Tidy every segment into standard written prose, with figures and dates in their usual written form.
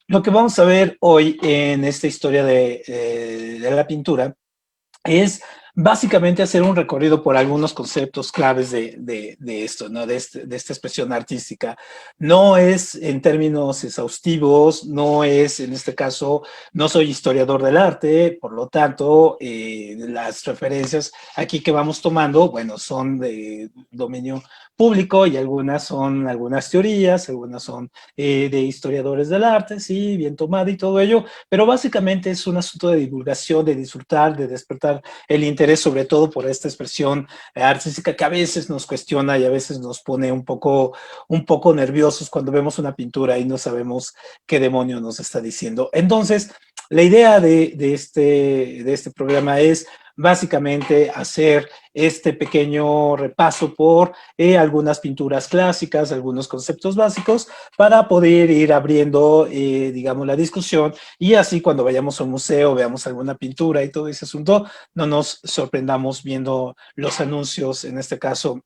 Lo que vamos a ver hoy en esta historia de la pintura es básicamente hacer un recorrido por algunos conceptos claves de esto, ¿no? De esta expresión artística. No es en términos exhaustivos, no es, en este caso, no soy historiador del arte, por lo tanto, las referencias aquí que vamos tomando, bueno, son de dominio público y algunas son algunas teorías, algunas son de historiadores del arte, sí, bien tomada y todo ello, pero básicamente es un asunto de divulgación, de disfrutar, de despertar el interés sobre todo por esta expresión artística que a veces nos cuestiona y a veces nos pone un poco nerviosos cuando vemos una pintura y no sabemos qué demonio nos está diciendo. Entonces, la idea de este programa es básicamente hacer este pequeño repaso por algunas pinturas clásicas, algunos conceptos básicos, para poder ir abriendo, digamos, la discusión y así cuando vayamos a un museo, veamos alguna pintura y todo ese asunto, no nos sorprendamos viendo los anuncios, en este caso,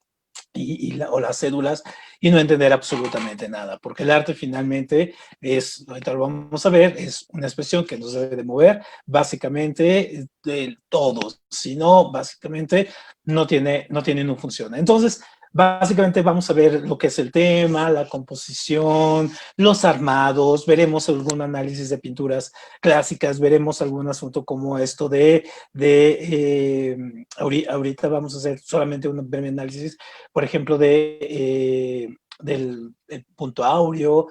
o las cédulas, y no entender absolutamente nada, porque el arte finalmente es, ahorita lo vamos a ver, es una expresión que nos debe de mover básicamente de todo, si no, básicamente no funciona. Entonces, básicamente vamos a ver lo que es el tema, la composición, los armados, veremos algún análisis de pinturas clásicas, veremos algún asunto como esto ahorita vamos a hacer solamente un breve análisis, por ejemplo, del punto áureo,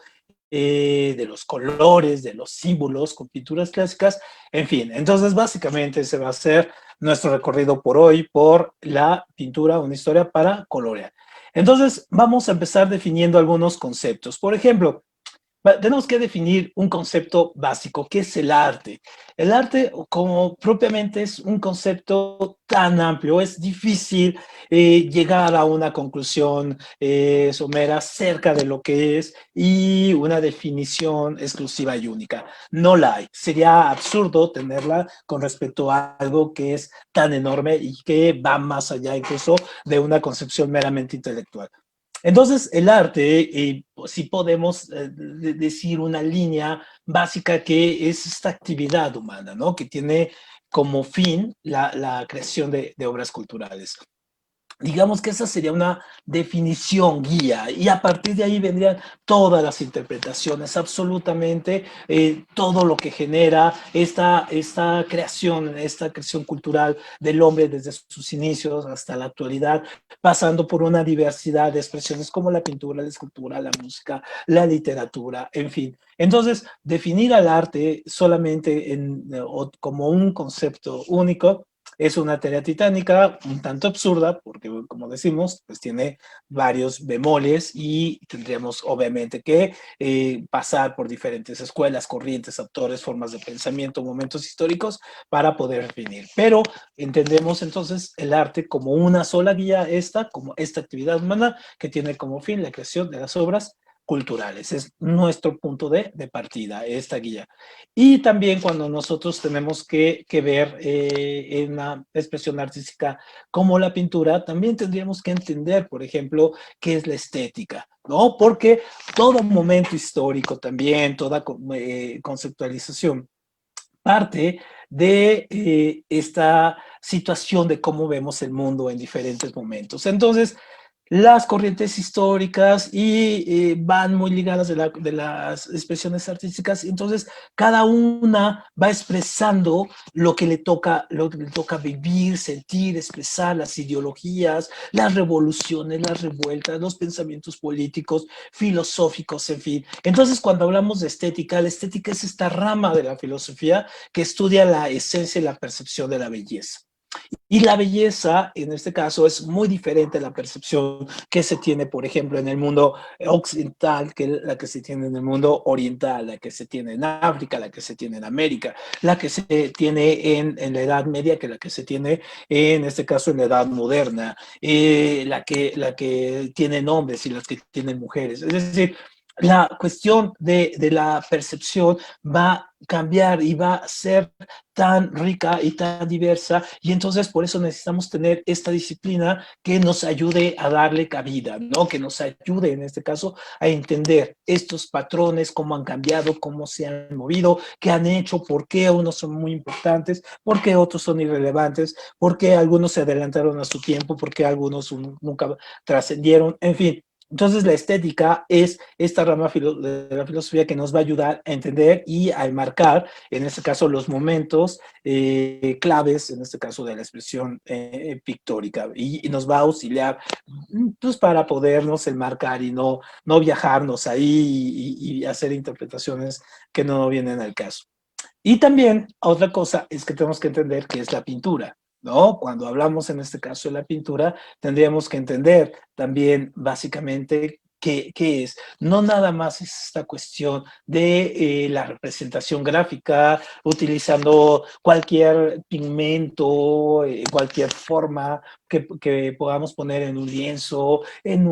de los colores, de los símbolos con pinturas clásicas, en fin. Entonces, básicamente se va a hacer nuestro recorrido por hoy por la pintura, una historia para colorear. Entonces, vamos a empezar definiendo algunos conceptos. Por ejemplo, tenemos que definir un concepto básico, ¿qué es el arte? El arte, como propiamente es un concepto tan amplio, es difícil llegar a una conclusión somera acerca de lo que es y una definición exclusiva y única. No la hay. Sería absurdo tenerla con respecto a algo que es tan enorme y que va más allá incluso de una concepción meramente intelectual. Entonces, el arte, sí podemos decir una línea básica que es esta actividad humana, ¿no? Que tiene como fin la creación de obras culturales. Digamos que esa sería una definición guía y a partir de ahí vendrían todas las interpretaciones, absolutamente todo lo que genera esta creación cultural del hombre desde sus inicios hasta la actualidad, pasando por una diversidad de expresiones como la pintura, la escultura, la música, la literatura, en fin. Entonces, definir al arte solamente como un concepto único es una tarea titánica, un tanto absurda, porque como decimos, pues tiene varios bemoles y tendríamos obviamente que pasar por diferentes escuelas, corrientes, autores, formas de pensamiento, momentos históricos para poder definir. Pero entendemos entonces el arte como una sola guía, como esta actividad humana que tiene como fin la creación de las obras culturales. Es nuestro punto de partida, esta guía. Y también cuando nosotros tenemos que ver en una expresión artística como la pintura, también tendríamos que entender, por ejemplo, qué es la estética, ¿no? Porque todo momento histórico también, toda conceptualización parte de esta situación de cómo vemos el mundo en diferentes momentos. Entonces, las corrientes históricas van muy ligadas de las expresiones artísticas, entonces cada una va expresando lo que le toca vivir, sentir, expresar, las ideologías, las revoluciones, las revueltas, los pensamientos políticos, filosóficos, en fin. Entonces, cuando hablamos de estética, la estética es esta rama de la filosofía que estudia la esencia y la percepción de la belleza. Y la belleza, en este caso, es muy diferente a la percepción que se tiene, por ejemplo, en el mundo occidental, que la que se tiene en el mundo oriental, la que se tiene en África, la que se tiene en América, la que se tiene en la Edad Media, que la que se tiene, en este caso, en la Edad Moderna, la que tienen hombres y las que tienen mujeres. Es decir, la cuestión de la percepción va a cambiar y va a ser tan rica y tan diversa, y entonces por eso necesitamos tener esta disciplina que nos ayude a darle cabida, ¿no? Que nos ayude en este caso a entender estos patrones, cómo han cambiado, cómo se han movido, qué han hecho, por qué unos son muy importantes, por qué otros son irrelevantes, por qué algunos se adelantaron a su tiempo, por qué algunos nunca trascendieron, en fin. Entonces, la estética es esta rama de la filosofía que nos va a ayudar a entender y a enmarcar, en este caso, los momentos claves, en este caso de la expresión pictórica, y nos va a auxiliar pues, para podernos enmarcar y no viajarnos ahí y hacer interpretaciones que no vienen al caso. Y también otra cosa es que tenemos que entender qué es la pintura, ¿no? Cuando hablamos en este caso de la pintura, tendríamos que entender también básicamente qué es. No nada más es esta cuestión de la representación gráfica, utilizando cualquier pigmento, cualquier forma que podamos poner en un lienzo, en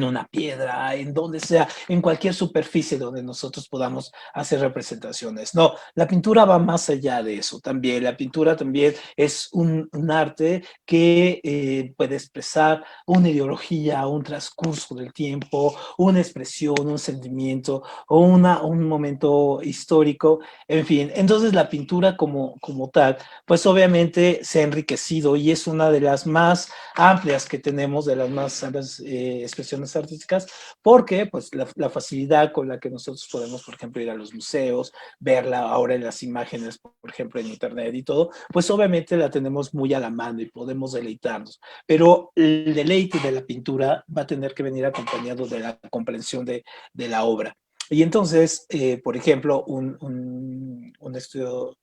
una piedra, en donde sea, en cualquier superficie donde nosotros podamos hacer representaciones. No, la pintura va más allá de eso también. La pintura también es un arte que puede expresar una ideología, un transcurso del tiempo, una expresión, un sentimiento o un momento histórico, en fin. Entonces la pintura como tal, pues obviamente se ha enriquecido y es una de las más amplias que tenemos, de las más amplias expresiones artísticas, porque pues la facilidad con la que nosotros podemos, por ejemplo, ir a los museos, verla ahora en las imágenes, por ejemplo, en internet y todo, pues obviamente la tenemos muy a la mano y podemos deleitarnos, pero el deleite de la pintura va a tener que venir acompañado de la comprensión de la obra. Y entonces, por ejemplo, un estudio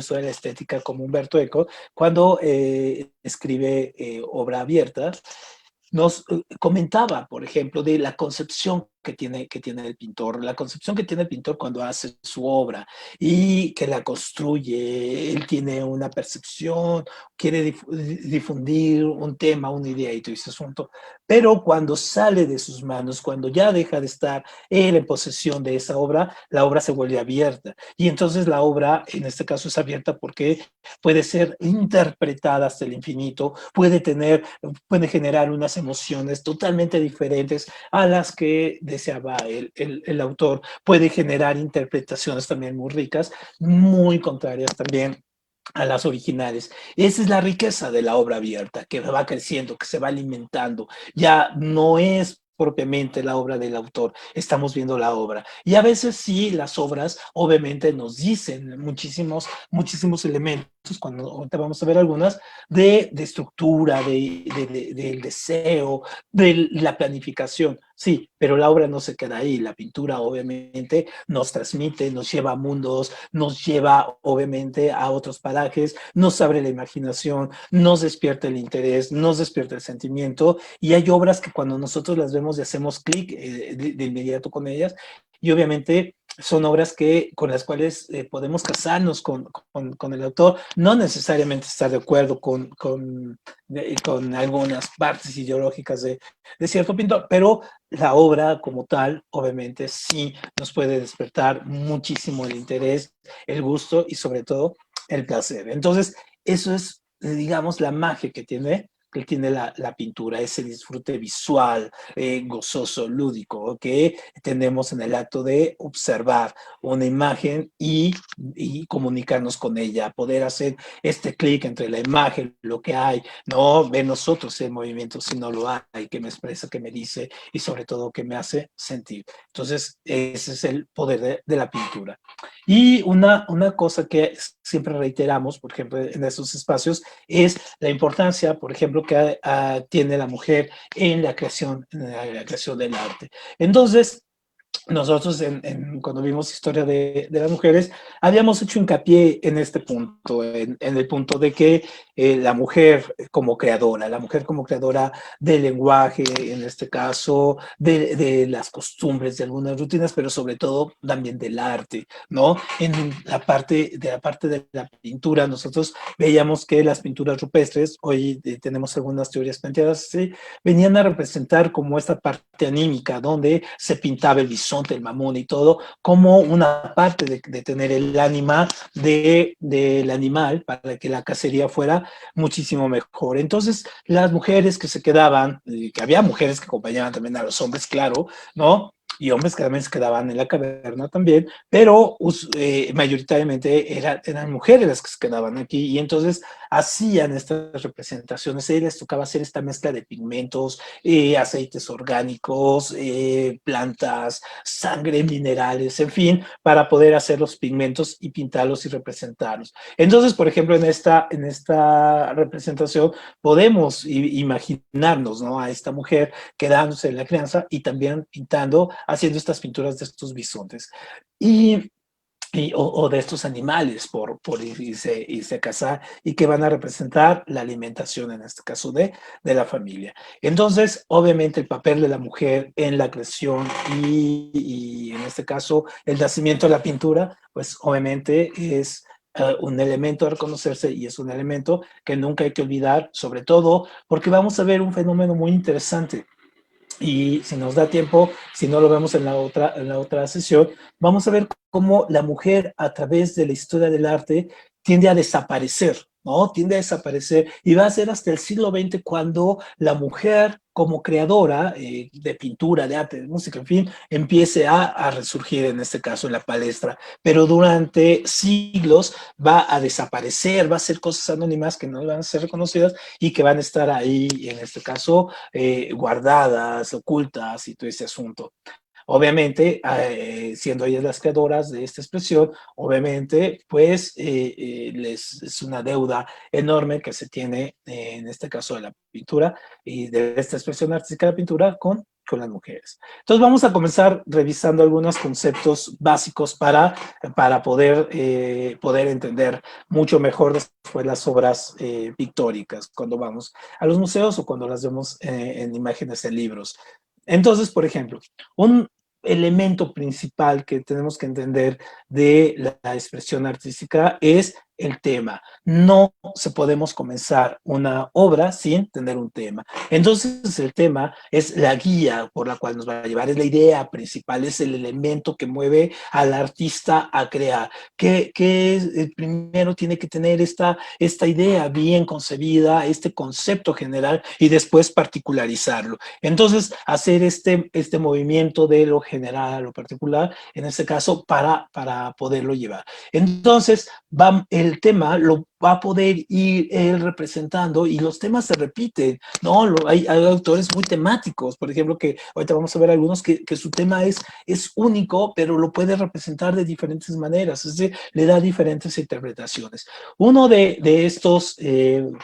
sobre la estética como Humberto Eco, cuando escribe obra abierta, nos comentaba, por ejemplo, de la concepción que tiene el pintor, la concepción que tiene el pintor cuando hace su obra y que la construye. Él tiene una percepción, quiere difundir un tema, una idea y todo ese asunto, pero cuando sale de sus manos, cuando ya deja de estar él en posesión de esa obra, la obra se vuelve abierta. Y entonces la obra, en este caso, es abierta porque puede ser interpretada hasta el infinito, puede generar unas emociones totalmente diferentes a las que deseaba el autor, puede generar interpretaciones también muy ricas, muy contrarias también a las originales. Esa es la riqueza de la obra abierta, que va creciendo, que se va alimentando. Ya no es propiamente la obra del autor, estamos viendo la obra. Y a veces sí, las obras obviamente nos dicen muchísimos elementos, cuando ahorita vamos a ver algunas, de estructura, del deseo, de la planificación. Sí, pero la obra no se queda ahí. La pintura obviamente nos transmite, nos lleva a mundos, nos lleva obviamente a otros parajes, nos abre la imaginación, nos despierta el interés, nos despierta el sentimiento, y hay obras que cuando nosotros las vemos y hacemos clic de inmediato con ellas, y obviamente son obras con las cuales podemos casarnos con el autor, no necesariamente estar de acuerdo con algunas partes ideológicas de cierto pintor, pero la obra como tal, obviamente, sí nos puede despertar muchísimo el interés, el gusto y sobre todo el placer. Entonces, eso es, digamos, la magia que tiene la pintura, ese disfrute visual, gozoso, lúdico, que tenemos en el acto de observar una imagen y comunicarnos con ella, poder hacer este clic entre la imagen, lo que hay, no ver nosotros el movimiento si no lo hay, que me expresa, que me dice y sobre todo que me hace sentir. Entonces, ese es el poder de la pintura. Y una cosa que siempre reiteramos, por ejemplo, en estos espacios, es la importancia, por ejemplo, que tiene la mujer en la creación del arte. Entonces, nosotros cuando vimos historia de las mujeres, habíamos hecho hincapié en este punto, en el punto de que la mujer como creadora, la mujer como creadora del lenguaje, en este caso, de las costumbres, de algunas rutinas, pero sobre todo también del arte, ¿no? En la parte de la pintura, nosotros veíamos que las pinturas rupestres, hoy tenemos algunas teorías planteadas, ¿sí? Venían a representar como esta parte anímica, donde se pintaba el bisonte, el mamón y todo, como una parte de tener el ánima del animal para que la cacería fuera muchísimo mejor. Entonces, las mujeres que se quedaban, que había mujeres que acompañaban también a los hombres, claro, ¿no? Y hombres que también se quedaban en la caverna también, pero mayoritariamente eran mujeres las que se quedaban aquí y entonces hacían estas representaciones. A ellos les tocaba hacer esta mezcla de pigmentos, aceites orgánicos, plantas, sangre, minerales, en fin, para poder hacer los pigmentos y pintarlos y representarlos. Entonces, por ejemplo, en esta representación podemos imaginarnos, ¿no?, a esta mujer quedándose en la crianza y también pintando, haciendo estas pinturas de estos bisontes. O de estos animales por irse a cazar y que van a representar la alimentación, en este caso de la familia. Entonces, obviamente, el papel de la mujer en la creación y en este caso, el nacimiento de la pintura, pues obviamente es un elemento a reconocerse y es un elemento que nunca hay que olvidar, sobre todo porque vamos a ver un fenómeno muy interesante. Y si nos da tiempo, si no lo vemos en la otra sesión, vamos a ver cómo la mujer a través de la historia del arte tiende a desaparecer, ¿no? Tiende a desaparecer y va a ser hasta el siglo XX cuando la mujer como creadora de pintura, de arte, de música, en fin, empiece a resurgir en este caso en la palestra, pero durante siglos va a desaparecer, va a ser cosas anónimas que no van a ser reconocidas y que van a estar ahí, en este caso, guardadas, ocultas y todo ese asunto. Obviamente, siendo ellas las creadoras de esta expresión, obviamente, pues es una deuda enorme que se tiene, en este caso de la pintura y de esta expresión artística de la pintura con las mujeres. Entonces vamos a comenzar revisando algunos conceptos básicos para poder entender mucho mejor después las obras pictóricas cuando vamos a los museos o cuando las vemos en imágenes en libros. Entonces, por ejemplo, un elemento principal que tenemos que entender de la expresión artística es el tema. No se podemos comenzar una obra sin tener un tema. Entonces, el tema es la guía por la cual nos va a llevar, es la idea principal, es el elemento que mueve al artista a crear. Que primero tiene que tener esta idea bien concebida, este concepto general y después particularizarlo. Entonces, hacer este movimiento de lo general a lo particular, en este caso, para poderlo llevar. Entonces, el tema lo va a poder ir él representando y los temas se repiten, ¿no? Hay autores muy temáticos, por ejemplo, que ahorita vamos a ver algunos que su tema es único, pero lo puede representar de diferentes maneras, es decir, le da diferentes interpretaciones. Uno de estos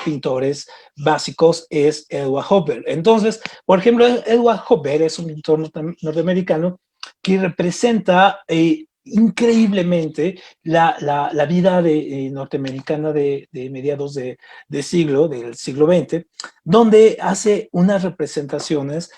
pintores básicos es Edward Hopper. Entonces, por ejemplo, Edward Hopper es un pintor norteamericano que representa increíblemente la vida norteamericana de mediados del siglo XX, donde hace unas representaciones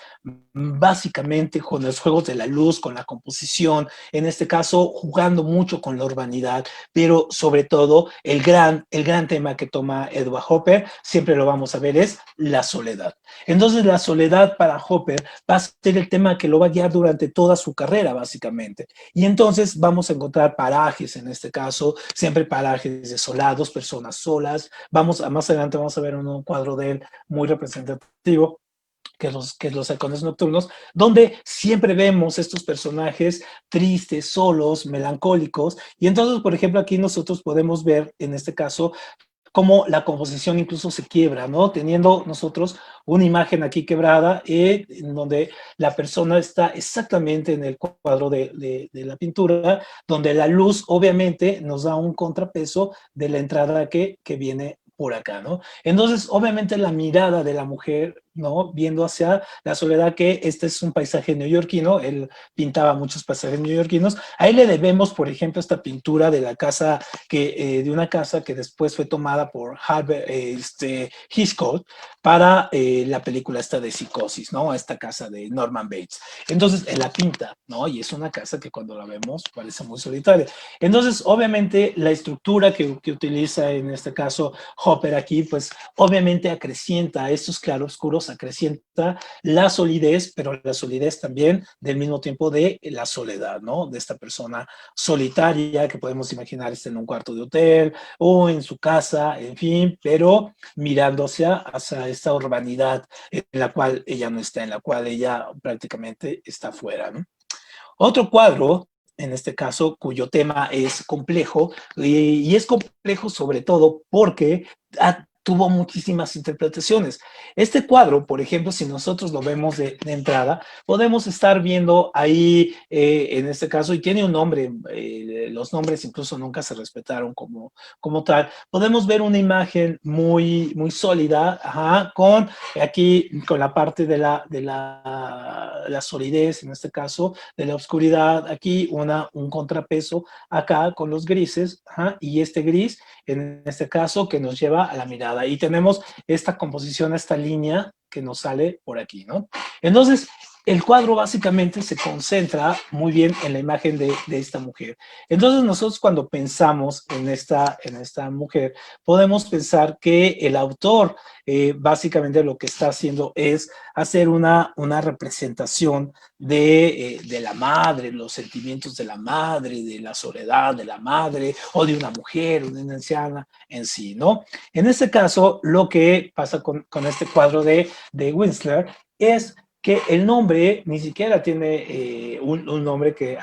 básicamente con los juegos de la luz, con la composición, en este caso jugando mucho con la urbanidad, pero sobre todo el gran tema que toma Edward Hopper, siempre lo vamos a ver, es la soledad. Entonces la soledad para Hopper va a ser el tema que lo va a guiar durante toda su carrera, básicamente. Y entonces vamos a encontrar parajes, en este caso, siempre parajes desolados, personas solas. Más adelante vamos a ver un cuadro de él muy representativo, que es los halcones nocturnos, donde siempre vemos estos personajes tristes, solos, melancólicos. Y entonces, por ejemplo, aquí nosotros podemos ver, en este caso, cómo la composición incluso se quiebra, ¿no? Teniendo nosotros una imagen aquí quebrada, en donde la persona está exactamente en el cuadro de la pintura, donde la luz obviamente nos da un contrapeso de la entrada que viene por acá, ¿no? Entonces, obviamente la mirada de la mujer ¿no? Viendo hacia la soledad, que este es un paisaje neoyorquino, él pintaba muchos paisajes neoyorquinos. Ahí le debemos, por ejemplo, esta pintura de la casa, de una casa que después fue tomada por Hitchcock para la película esta de Psicosis, ¿no? Esta casa de Norman Bates. Entonces, él la pinta, ¿no? Y es una casa que cuando la vemos parece muy solitaria. Entonces, obviamente, la estructura que utiliza en este caso Hopper aquí, pues obviamente acrecienta estos claroscuros, acrecienta la solidez, pero la solidez también del mismo tiempo de la soledad, ¿no? De esta persona solitaria que podemos imaginar en un cuarto de hotel o en su casa, en fin, pero mirando hacia esta urbanidad en la cual ella no está, en la cual ella prácticamente está fuera, ¿no? Otro cuadro, en este caso, cuyo tema es complejo, y es complejo sobre todo porque tuvo muchísimas interpretaciones. Este cuadro, por ejemplo, si nosotros lo vemos de entrada, podemos estar viendo ahí, en este caso, y tiene un nombre, los nombres incluso nunca se respetaron como tal, podemos ver una imagen muy sólida, ajá, con aquí, con la parte de la solidez, en este caso, de la oscuridad, aquí un contrapeso acá con los grises, ajá, y este gris, en este caso, que nos lleva a la mirada. Y tenemos esta composición, esta línea que nos sale por aquí, ¿no? Entonces, el cuadro básicamente se concentra muy bien en la imagen de esta mujer. Entonces, nosotros cuando pensamos en esta mujer, podemos pensar que el autor básicamente lo que está haciendo es hacer una representación de la madre, los sentimientos de la madre, de la soledad de la madre, o de una mujer, una anciana en sí, ¿no? En este caso, lo que pasa con este cuadro de Whistler es que el nombre ni siquiera tiene un nombre que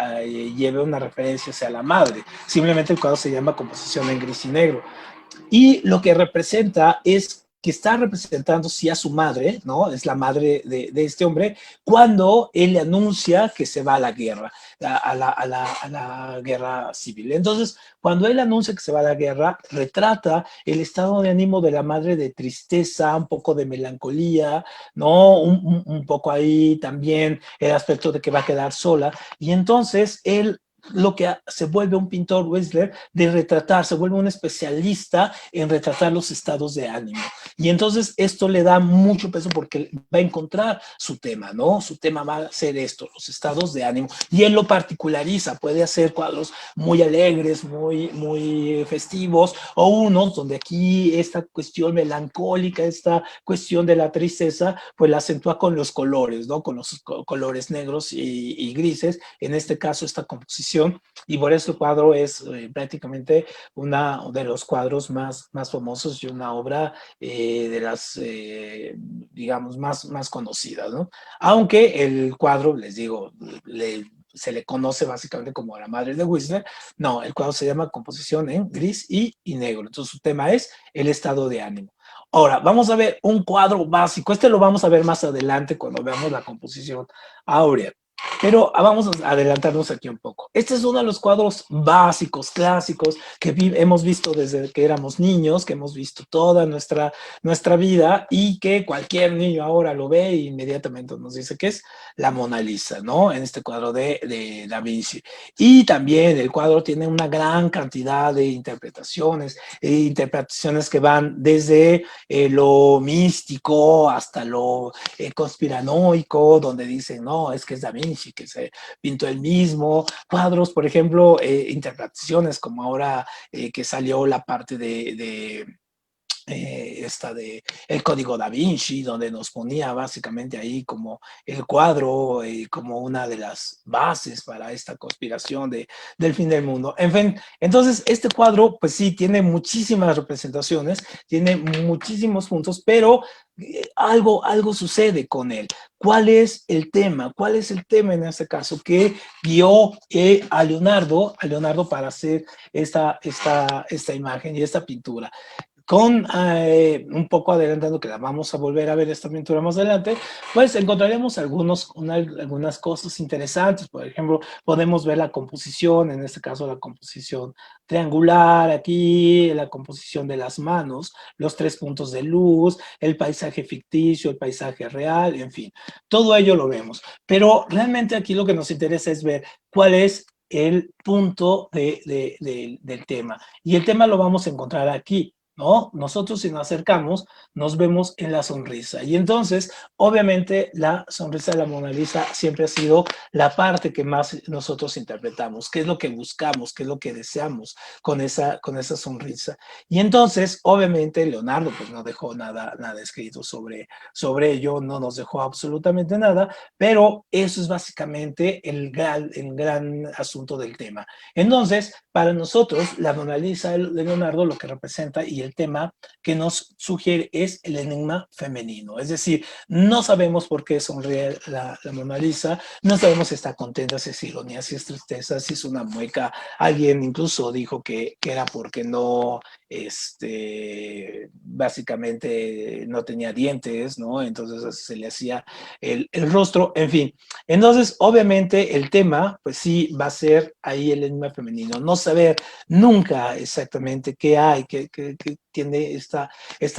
lleve una referencia hacia la madre, simplemente el cuadro se llama Composición en gris y negro. Y lo que representa es que está representando sí a su madre, ¿no? Es la madre de este hombre, cuando él le anuncia que se va a la guerra, a la guerra civil. Entonces, cuando él anuncia que se va a la guerra, retrata el estado de ánimo de la madre de tristeza, un poco de melancolía, ¿no? Un poco ahí también el aspecto de que va a quedar sola. Y entonces él lo que se vuelve un pintor Whistler de retratar, se vuelve un especialista en retratar los estados de ánimo. Y entonces esto le da mucho peso porque va a encontrar su tema, ¿no? Su tema va a ser esto, los estados de ánimo. Y él lo particulariza, puede hacer cuadros muy alegres, muy festivos, o unos donde aquí esta cuestión melancólica, esta cuestión de la tristeza, pues la acentúa con los colores, ¿no? Con los colores negros y grises, en este caso esta composición, y por eso el cuadro es prácticamente uno de los cuadros más famosos y una obra de las, digamos, más conocidas, ¿no? Aunque el cuadro, les digo, se le conoce básicamente como la madre de Whistler, no, el cuadro se llama Composición en gris y negro, entonces su tema es el estado de ánimo. Ahora, vamos a ver un cuadro básico, este lo vamos a ver más adelante cuando veamos la composición áurea. Pero vamos a adelantarnos aquí un poco. Este es uno de los cuadros básicos, clásicos, que hemos visto desde que éramos niños, que hemos visto toda nuestra vida y que cualquier niño ahora lo ve e inmediatamente nos dice que es la Mona Lisa, ¿no? En este cuadro de Da Vinci. Y también el cuadro tiene una gran cantidad de interpretaciones que van desde lo místico hasta lo conspiranoico, donde dicen, no, es que es Da Vinci, que se pintó él mismo, cuadros, por ejemplo, interpretaciones como ahora que salió la parte esta de el código Da Vinci, donde nos ponía básicamente ahí como el cuadro, como una de las bases para esta conspiración del fin del mundo. En fin, entonces este cuadro, pues sí, tiene muchísimas representaciones, tiene muchísimos puntos, pero algo sucede con él. ¿Cuál es el tema? ¿Cuál es el tema en este caso que guió a Leonardo para hacer esta imagen y esta pintura? un poco adelantando que la vamos a volver a ver esta pintura más adelante, pues encontraremos algunas cosas interesantes. Por ejemplo, podemos ver la composición, en este caso la composición triangular, aquí la composición de las manos, los 3 puntos de luz, el paisaje ficticio, el paisaje real, en fin, todo ello lo vemos. Pero realmente aquí lo que nos interesa es ver cuál es el punto del tema. Y el tema lo vamos a encontrar aquí, ¿no? Nosotros si nos acercamos, nos vemos en la sonrisa. Y entonces, obviamente, la sonrisa de la Mona Lisa siempre ha sido la parte que más nosotros interpretamos, qué es lo que buscamos, qué es lo que deseamos con esa sonrisa. Y entonces, obviamente, Leonardo pues no dejó nada escrito sobre ello, no nos dejó absolutamente nada, pero eso es básicamente el gran asunto del tema. Entonces, para nosotros, la Mona Lisa de Leonardo lo que representa y el tema que nos sugiere es el enigma femenino. Es decir, no sabemos por qué sonríe la Mona Lisa, no sabemos si está contenta, si es ironía, si es tristeza, si es una mueca. Alguien incluso dijo que era porque no, básicamente no tenía dientes, ¿no? Entonces se le hacía el rostro, en fin. Entonces, obviamente, el tema, pues sí, va a ser ahí el enigma femenino. No saber nunca exactamente qué hay, qué tiene esta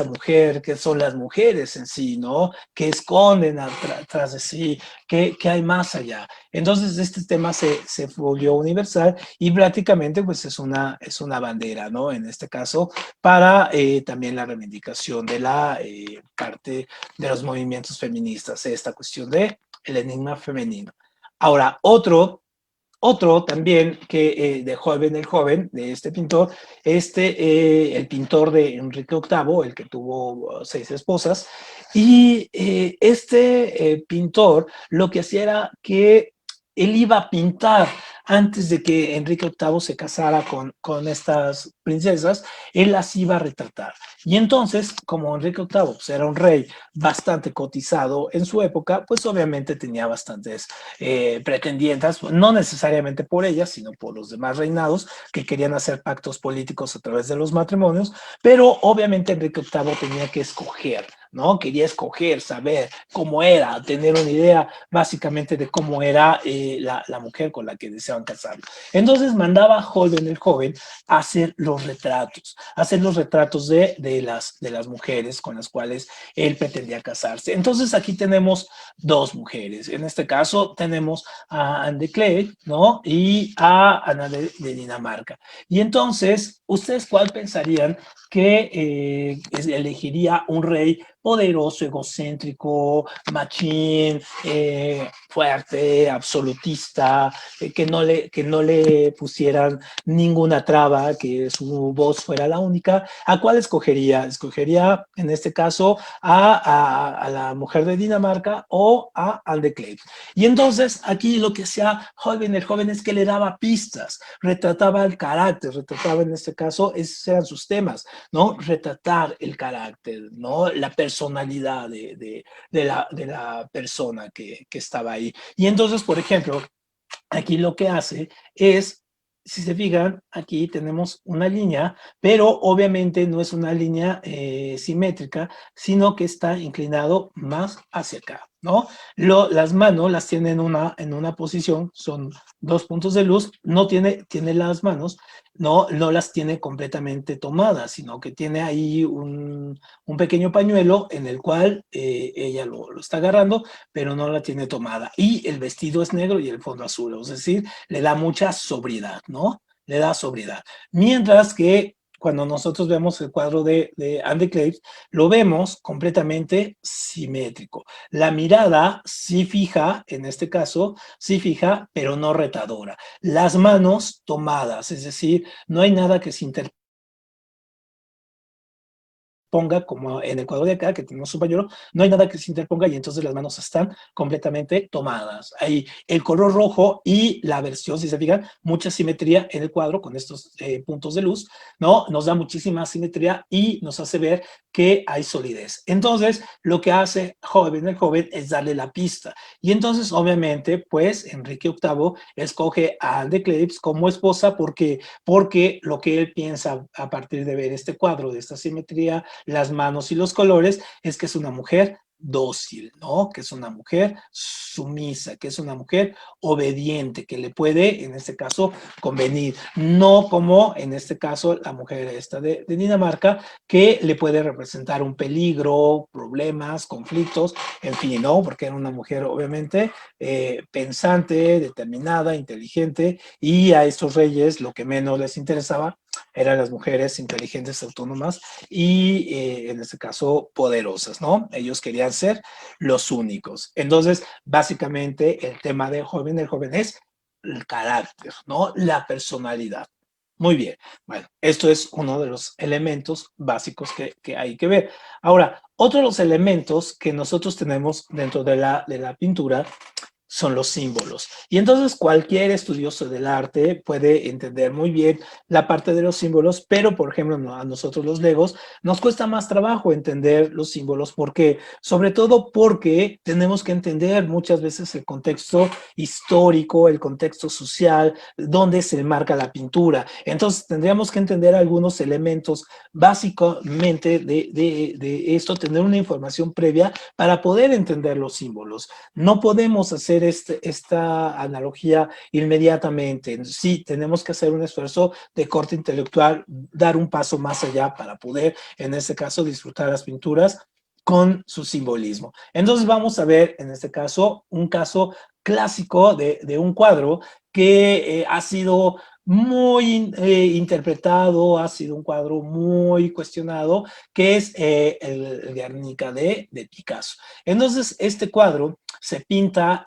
mujer, qué son las mujeres en sí, ¿no? ¿Qué esconden atrás de sí? ¿Qué hay más allá? Entonces, este tema se volvió universal y prácticamente, pues, es una bandera, ¿no? En este caso, para también la reivindicación de la parte de los movimientos feministas, esta cuestión de el enigma femenino. Ahora, otro también que de el joven, de este pintor, el pintor de Enrique VIII, el que tuvo 6 esposas, y pintor lo que hacía era que él iba a pintar antes de que Enrique VIII se casara con estas princesas, él las iba a retratar. Y entonces, como Enrique VIII pues, era un rey bastante cotizado en su época, pues obviamente tenía bastantes pretendientes, no necesariamente por ellas, sino por los demás reinados que querían hacer pactos políticos a través de los matrimonios, pero obviamente Enrique VIII tenía que escoger, ¿no? Quería escoger, saber cómo era, tener una idea básicamente de cómo era la mujer con la que deseaban casarlo. Entonces mandaba a Holbein el joven a hacer los retratos de las mujeres con las cuales él pretendía casarse. Entonces aquí tenemos dos mujeres. En este caso tenemos a Anne de Clay, ¿no? Y a Ana de Dinamarca. Y entonces, ¿ustedes cuál pensarían que elegiría un rey poderoso, egocéntrico, machín, fuerte, absolutista, que no le pusieran ninguna traba, que su voz fuera la única? ¿A cuál escogería? Escogería, en este caso, a la mujer de Dinamarca o a Anne de Clay. Y entonces, aquí lo que hacía Holbein el joven es que le daba pistas, retrataba el carácter, retrataba en este caso, esos eran sus temas, ¿no? Retratar el carácter, ¿no? La personalidad de la persona que estaba ahí. Y entonces, por ejemplo, aquí lo que hace es, si se fijan, aquí tenemos una línea, pero obviamente no es una línea simétrica, sino que está inclinado más hacia acá, ¿no? Las manos las tiene en una posición, son 2 puntos de luz, no tiene las manos, no las tiene completamente tomadas, sino que tiene ahí un pequeño pañuelo en el cual ella lo está agarrando, pero no la tiene tomada. Y el vestido es negro y el fondo azul, es decir, le da mucha sobriedad, ¿no? Le da sobriedad. Mientras que cuando nosotros vemos el cuadro de Anne de Clay, lo vemos completamente simétrico. La mirada sí fija, en este caso, sí fija, pero no retadora. Las manos tomadas, es decir, no hay nada que se interprete interponga, como en el cuadro de acá, que tenemos un pañuelo, no hay nada que se interponga y entonces las manos están completamente tomadas. Hay el color rojo y la versión, si se fijan, mucha simetría en el cuadro con estos puntos de luz, ¿no? Nos da muchísima simetría y nos hace ver que hay solidez. Entonces, lo que hace el joven es darle la pista. Y entonces, obviamente, pues, Enrique VIII escoge a Anne de Cleves como esposa porque lo que él piensa a partir de ver este cuadro, de esta simetría, las manos y los colores, es que es una mujer dócil, ¿no? Que es una mujer sumisa, que es una mujer obediente, que le puede, en este caso, convenir. No como, en este caso, la mujer esta de Dinamarca, que le puede representar un peligro, problemas, conflictos, en fin, ¿no? Porque era una mujer, obviamente, pensante, determinada, inteligente, y a estos reyes lo que menos les interesaba eran las mujeres inteligentes, autónomas y, en este caso, poderosas, ¿no? Ellos querían ser los únicos. Entonces, básicamente, el tema del joven, el joven es el carácter, ¿no? La personalidad. Muy bien. Bueno, esto es uno de los elementos básicos que hay que ver. Ahora, otro de los elementos que nosotros tenemos dentro de la pintura son los símbolos. Y entonces cualquier estudioso del arte puede entender muy bien la parte de los símbolos, pero por ejemplo a nosotros los legos nos cuesta más trabajo entender los símbolos. ¿Por qué? Sobre todo porque tenemos que entender muchas veces el contexto histórico, el contexto social, donde se marca la pintura. Entonces tendríamos que entender algunos elementos básicamente de esto, tener una información previa para poder entender los símbolos. No podemos hacer esta analogía inmediatamente. Sí, tenemos que hacer un esfuerzo de corte intelectual, dar un paso más allá para poder, en este caso, disfrutar las pinturas con su simbolismo. Entonces vamos a ver, en este caso, un caso clásico de un cuadro que ha sido muy interpretado, ha sido un cuadro muy cuestionado, que es el Guernica de Picasso. Entonces, este cuadro se pinta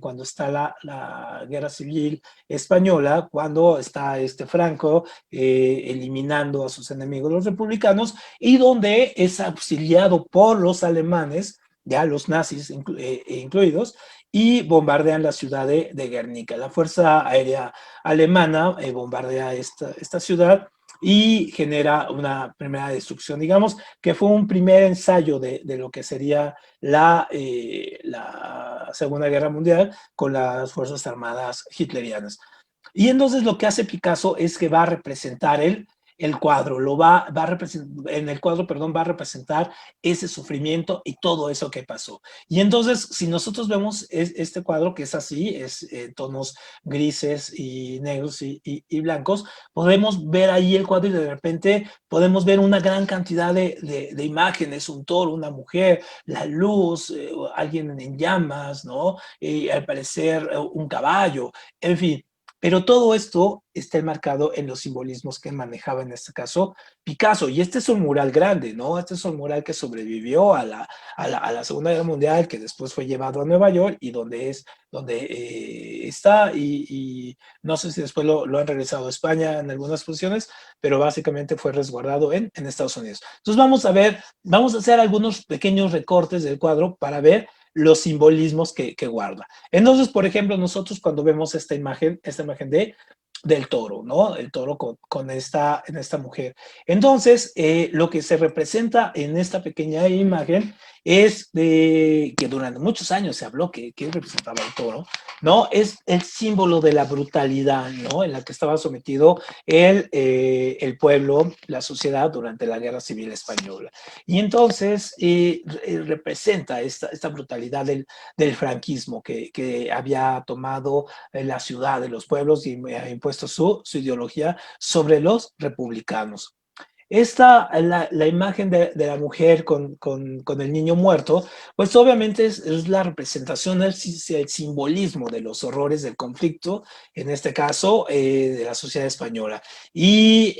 cuando está la Guerra Civil Española, cuando está Franco eliminando a sus enemigos los republicanos y donde es auxiliado por los alemanes, ya los nazis incluidos, y bombardean la ciudad de Guernica. La Fuerza Aérea Alemana bombardea esta ciudad y genera una primera destrucción, digamos, que fue un primer ensayo de lo que sería la Segunda Guerra Mundial con las Fuerzas Armadas hitlerianas. Y entonces lo que hace Picasso es que va a representar el cuadro, va a representar, en el cuadro, perdón, va a representar ese sufrimiento y todo eso que pasó. Y entonces, si nosotros vemos este cuadro que es así, es tonos grises y negros y blancos, podemos ver ahí el cuadro y de repente podemos ver una gran cantidad de imágenes, un toro, una mujer, la luz, alguien en llamas, ¿no? Al parecer un caballo, en fin. Pero todo esto está enmarcado en los simbolismos que manejaba en este caso Picasso. Y este es un mural grande, ¿no? Este es un mural que sobrevivió a la Segunda Guerra Mundial, que después fue llevado a Nueva York y donde está. Y no sé si después lo han regresado a España en algunas funciones, pero básicamente fue resguardado en Estados Unidos. Entonces vamos a hacer algunos pequeños recortes del cuadro para ver los simbolismos que guarda. Entonces, por ejemplo, nosotros cuando vemos esta imagen del toro, ¿no? El toro en esta mujer. Entonces, lo que se representa en esta pequeña imagen es que durante muchos años se habló que representaba el toro, ¿no? Es el símbolo de la brutalidad, ¿no? En la que estaba sometido el pueblo, la sociedad durante la Guerra Civil Española. Y entonces representa esta brutalidad del franquismo que había tomado la ciudad de los pueblos y ha impuesto su ideología sobre los republicanos. La imagen de la mujer con el niño muerto, pues obviamente es la representación, el simbolismo de los horrores del conflicto, en este caso de la sociedad española. Y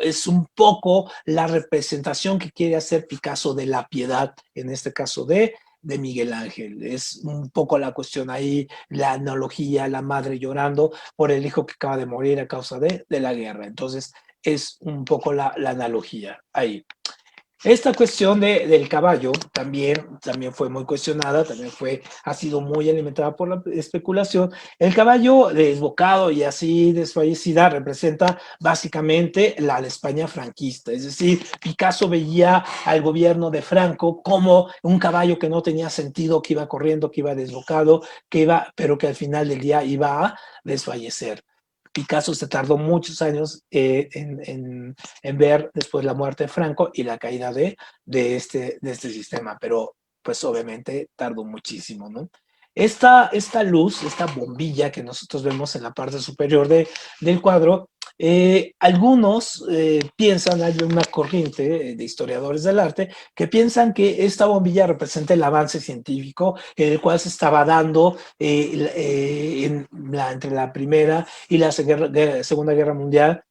es un poco la representación que quiere hacer Picasso de la piedad, en este caso de Miguel Ángel. Es un poco la cuestión ahí, la analogía, la madre llorando por el hijo que acaba de morir a causa de la guerra. Entonces, es un poco la analogía ahí. Esta cuestión del caballo también fue muy cuestionada, ha sido muy alimentada por la especulación. El caballo desbocado y así desfallecida representa básicamente la España franquista, es decir, Picasso veía al gobierno de Franco como un caballo que no tenía sentido, que iba corriendo, que iba desbocado, pero que al final del día iba a desfallecer. Picasso se tardó muchos años en ver después la muerte de Franco y la caída de este sistema, pero pues obviamente tardó muchísimo, ¿no? Esta luz, esta bombilla que nosotros vemos en la parte superior del cuadro, algunos piensan, hay una corriente de historiadores del arte que piensan que esta bombilla representa el avance científico en el cual se estaba dando entre la Primera y la Segunda Guerra Mundial,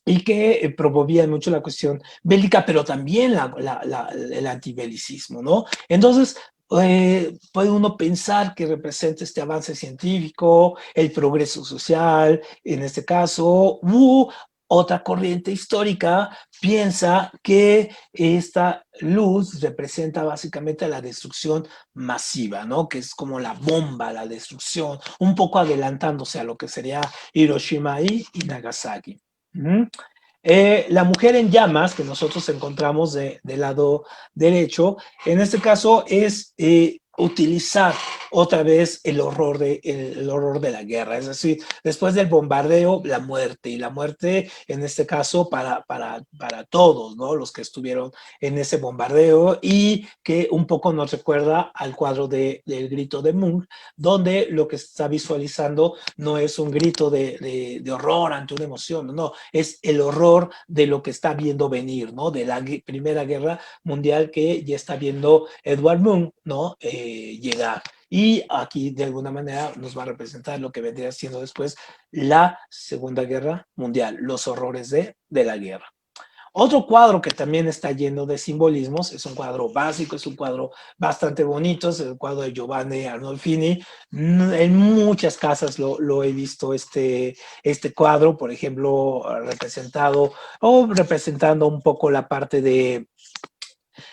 y que promovían mucho la cuestión bélica, pero también el antibelicismo, ¿no? Entonces, puede uno pensar que representa este avance científico, el progreso social, en este caso, otra corriente histórica piensa que esta luz representa básicamente la destrucción masiva, ¿no? Que es como la bomba, la destrucción, un poco adelantándose a lo que sería Hiroshima y Nagasaki. La mujer en llamas que nosotros encontramos del lado derecho, en este caso es utilizar otra vez el horror de la guerra, es decir, después del bombardeo, la muerte, y la muerte en este caso para todos, ¿no? Los que estuvieron en ese bombardeo, y que un poco nos recuerda al cuadro del grito de Munch, donde lo que está visualizando no es un grito de horror ante una emoción, no, es el horror de lo que está viendo venir, ¿no? De la Primera Guerra Mundial que ya está viendo Edward Munch, ¿no? Llegar. Y aquí de alguna manera nos va a representar lo que vendría siendo después la Segunda Guerra Mundial, los horrores de la guerra. Otro cuadro que también está lleno de simbolismos, es un cuadro básico, es un cuadro bastante bonito, es el cuadro de Giovanni Arnolfini. En muchas casas lo he visto este cuadro, por ejemplo, representando un poco la parte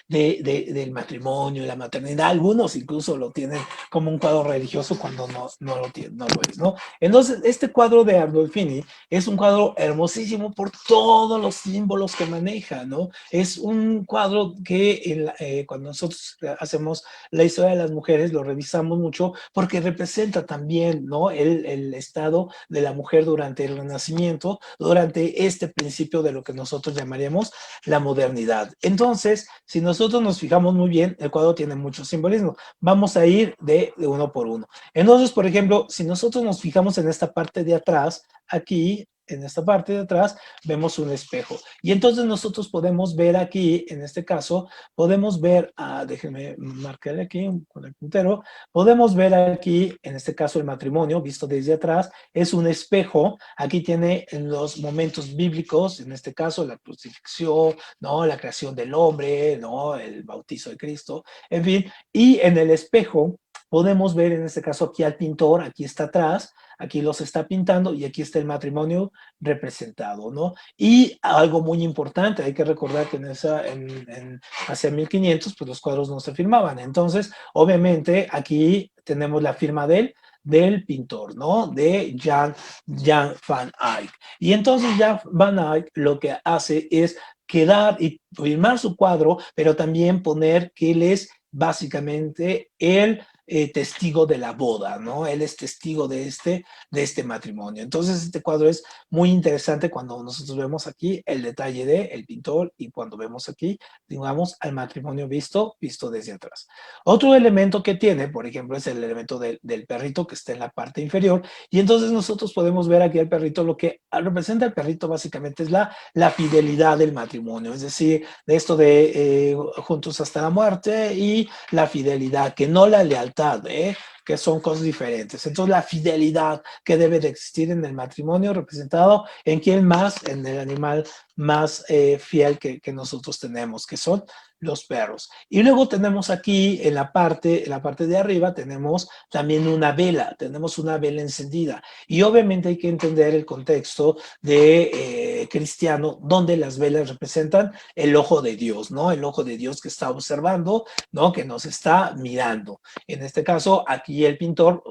del matrimonio y la maternidad. Algunos incluso lo tienen como un cuadro religioso cuando no lo es, ¿no? Entonces, este cuadro de Arnolfini es un cuadro hermosísimo por todos los símbolos que maneja, ¿no? Es un cuadro que cuando nosotros hacemos la historia de las mujeres lo revisamos mucho porque representa también, ¿no? El estado de la mujer durante el Renacimiento, durante este principio de lo que nosotros llamaríamos la modernidad. Entonces, si nosotros nos fijamos muy bien, el cuadro tiene mucho simbolismo. Vamos a ir de uno por uno. Entonces, por ejemplo, si nosotros nos fijamos en esta parte de atrás, aquí, en esta parte de atrás, vemos un espejo. Y entonces nosotros podemos ver aquí, en este caso, podemos ver, déjenme marcarle aquí con el puntero, podemos ver aquí, en este caso, el matrimonio visto desde atrás, es un espejo. Aquí tiene en los momentos bíblicos, en este caso, la crucifixión, ¿no? La creación del hombre, ¿no? El bautizo de Cristo, en fin. Y en el espejo podemos ver, en este caso, aquí al pintor, aquí está atrás, aquí los está pintando y aquí está el matrimonio representado, ¿no? Y algo muy importante, hay que recordar que hacia 1500, pues los cuadros no se firmaban. Entonces, obviamente, aquí tenemos la firma del pintor, ¿no? De Jan van Eyck. Y entonces Jan van Eyck lo que hace es quedar y firmar su cuadro, pero también poner que él es básicamente el testigo de la boda, ¿no? Él es testigo de este matrimonio. Entonces, este cuadro es muy interesante cuando nosotros vemos aquí el detalle del pintor y cuando vemos aquí, digamos, al matrimonio visto desde atrás. Otro elemento que tiene, por ejemplo, es el elemento del perrito que está en la parte inferior, y entonces nosotros podemos ver aquí al perrito. Lo que representa el perrito básicamente es la fidelidad del matrimonio, es decir, de esto de juntos hasta la muerte y la fidelidad, que no la lealtad, que son cosas diferentes. Entonces, la fidelidad que debe de existir en el matrimonio representado en quién más, en el animal más fiel que nosotros tenemos, que son los perros. Y luego tenemos aquí en la parte de arriba tenemos también una vela, tenemos una vela encendida. Y obviamente hay que entender el contexto de cristiano, donde las velas representan el ojo de Dios, ¿no? El ojo de Dios que está observando, ¿no? Que nos está mirando. En este caso, aquí el pintor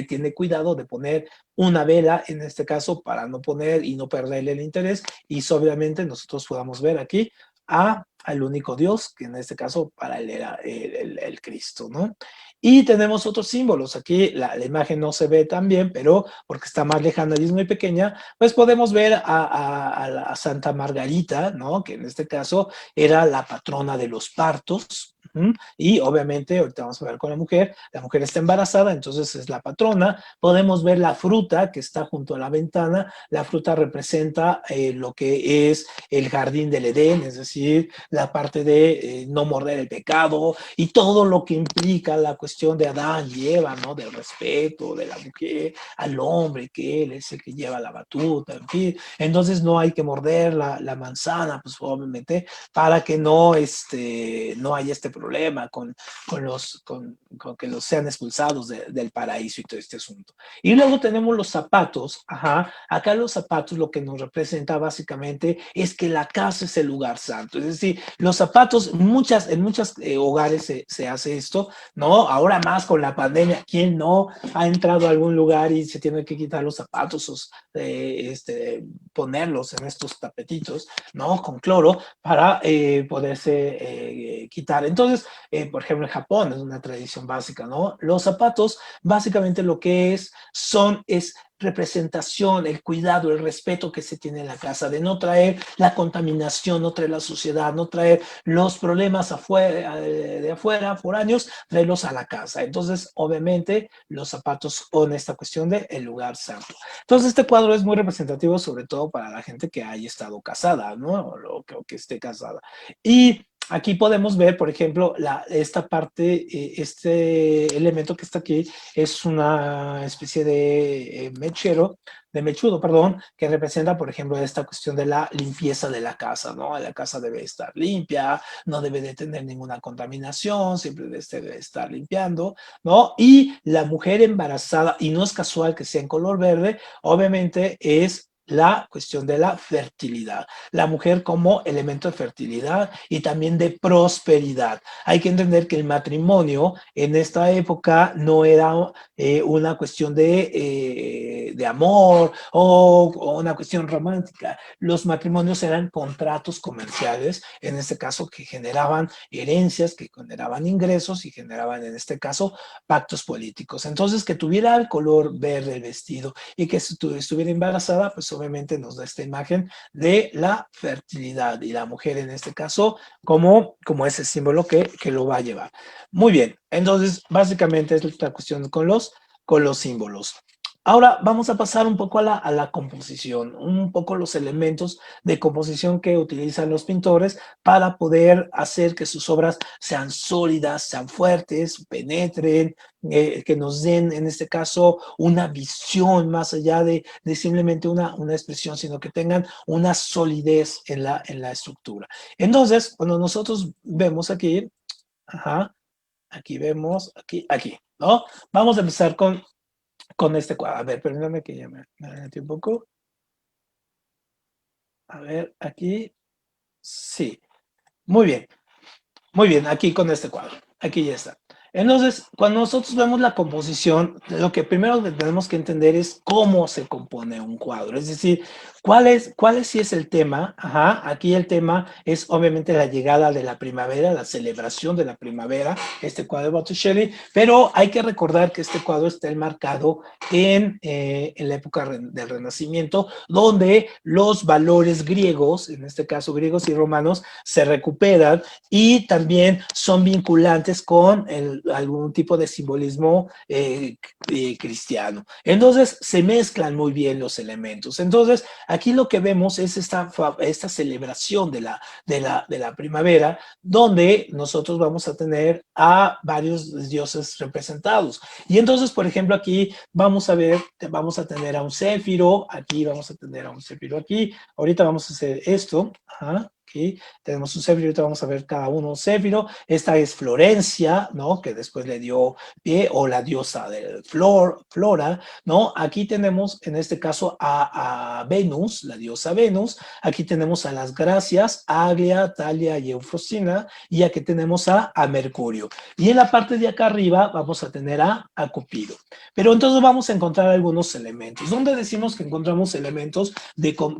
tiene cuidado de poner una vela, en este caso, para no poner y no perderle el interés, y obviamente nosotros podamos ver aquí al único Dios, que en este caso para él era el Cristo, ¿no? Y tenemos otros símbolos. Aquí la imagen no se ve tan bien, pero porque está más lejana y es muy pequeña, pues podemos ver a Santa Margarita, ¿no? Que en este caso era la patrona de los partos. Y obviamente, ahorita vamos a ver con la mujer está embarazada, entonces es la patrona. Podemos ver la fruta que está junto a la ventana. La fruta representa lo que es el jardín del Edén, es decir, la parte de no morder el pecado y todo lo que implica la cuestión de Adán y Eva, ¿no? Del respeto de la mujer al hombre, que él es el que lleva la batuta, en fin. Entonces no hay que morder la manzana, pues obviamente, para que no haya este problema con que los sean expulsados del paraíso y todo este asunto. Y luego tenemos los zapatos. Acá los zapatos lo que nos representa básicamente es que la casa es el lugar santo. Es decir, los zapatos, en muchos hogares se hace esto, ¿no? Ahora más con la pandemia, ¿quién no ha entrado a algún lugar y se tiene que quitar los zapatos, ponerlos en estos tapetitos, ¿no? Con cloro para poderse quitar. Entonces, por ejemplo, en Japón es una tradición básica, ¿no? Los zapatos, básicamente lo que es representación, el cuidado, el respeto que se tiene en la casa, de no traer la contaminación, no traer la suciedad, no traer los problemas de afuera, foráneos, traerlos a la casa. Entonces, obviamente, los zapatos con esta cuestión de el lugar santo. Entonces, este cuadro es muy representativo, sobre todo para la gente que haya estado casada, ¿no? O que esté casada. Y aquí podemos ver, por ejemplo, esta parte, este elemento que está aquí es una especie de mechudo, perdón, que representa, por ejemplo, esta cuestión de la limpieza de la casa, ¿no? La casa debe estar limpia, no debe de tener ninguna contaminación, siempre debe estar limpiando, ¿no? Y la mujer embarazada, y no es casual que sea en color verde, obviamente es la cuestión de la fertilidad. La mujer como elemento de fertilidad y también de prosperidad. Hay que entender que el matrimonio en esta época no era una cuestión de amor o una cuestión romántica. Los matrimonios eran contratos comerciales, en este caso que generaban herencias, que generaban ingresos y generaban en este caso pactos políticos. Entonces, que tuviera el color verde el vestido y que estuviera embarazada, pues obviamente nos da esta imagen de la fertilidad y la mujer en este caso como ese símbolo que lo va a llevar. Muy bien, entonces básicamente es la cuestión con los símbolos. Ahora vamos a pasar un poco a la composición, un poco los elementos de composición que utilizan los pintores para poder hacer que sus obras sean sólidas, sean fuertes, penetren, que nos den, en este caso, una visión más allá de simplemente una expresión, sino que tengan una solidez en la estructura. Entonces, cuando nosotros vemos aquí, aquí vemos, aquí, ¿no? Vamos a empezar con este cuadro. A ver, perdóname que ya me adelanté un poco. A ver, aquí. Sí. Muy bien, aquí con este cuadro. Aquí ya está. Entonces, cuando nosotros vemos la composición, lo que primero tenemos que entender es cómo se compone un cuadro. Es decir, ¿cuál es sí es el tema? Aquí el tema es obviamente la llegada de la primavera, la celebración de la primavera, este cuadro de Botticelli, pero hay que recordar que este cuadro está enmarcado en la época del Renacimiento, donde los valores griegos, en este caso griegos y romanos, se recuperan y también son vinculantes con algún tipo de simbolismo cristiano. Entonces, se mezclan muy bien los elementos. Entonces, aquí lo que vemos es esta celebración de la primavera, donde nosotros vamos a tener a varios dioses representados. Y entonces, por ejemplo, aquí vamos a ver, vamos a tener a un céfiro, aquí vamos a tener a un céfiro aquí, ahorita vamos a hacer esto, ajá. Aquí tenemos un céfiro, ahorita vamos a ver cada uno un céfiro. Esta es Florencia, ¿no? Que después le dio pie, o la diosa de Flora, ¿no? Aquí tenemos, en este caso, a Venus, la diosa Venus. Aquí tenemos a las Gracias, Agria, Talia y Eufrosina. Y aquí tenemos a Mercurio. Y en la parte de acá arriba vamos a tener a Cupido. Pero entonces vamos a encontrar algunos elementos. ¿Dónde decimos que encontramos elementos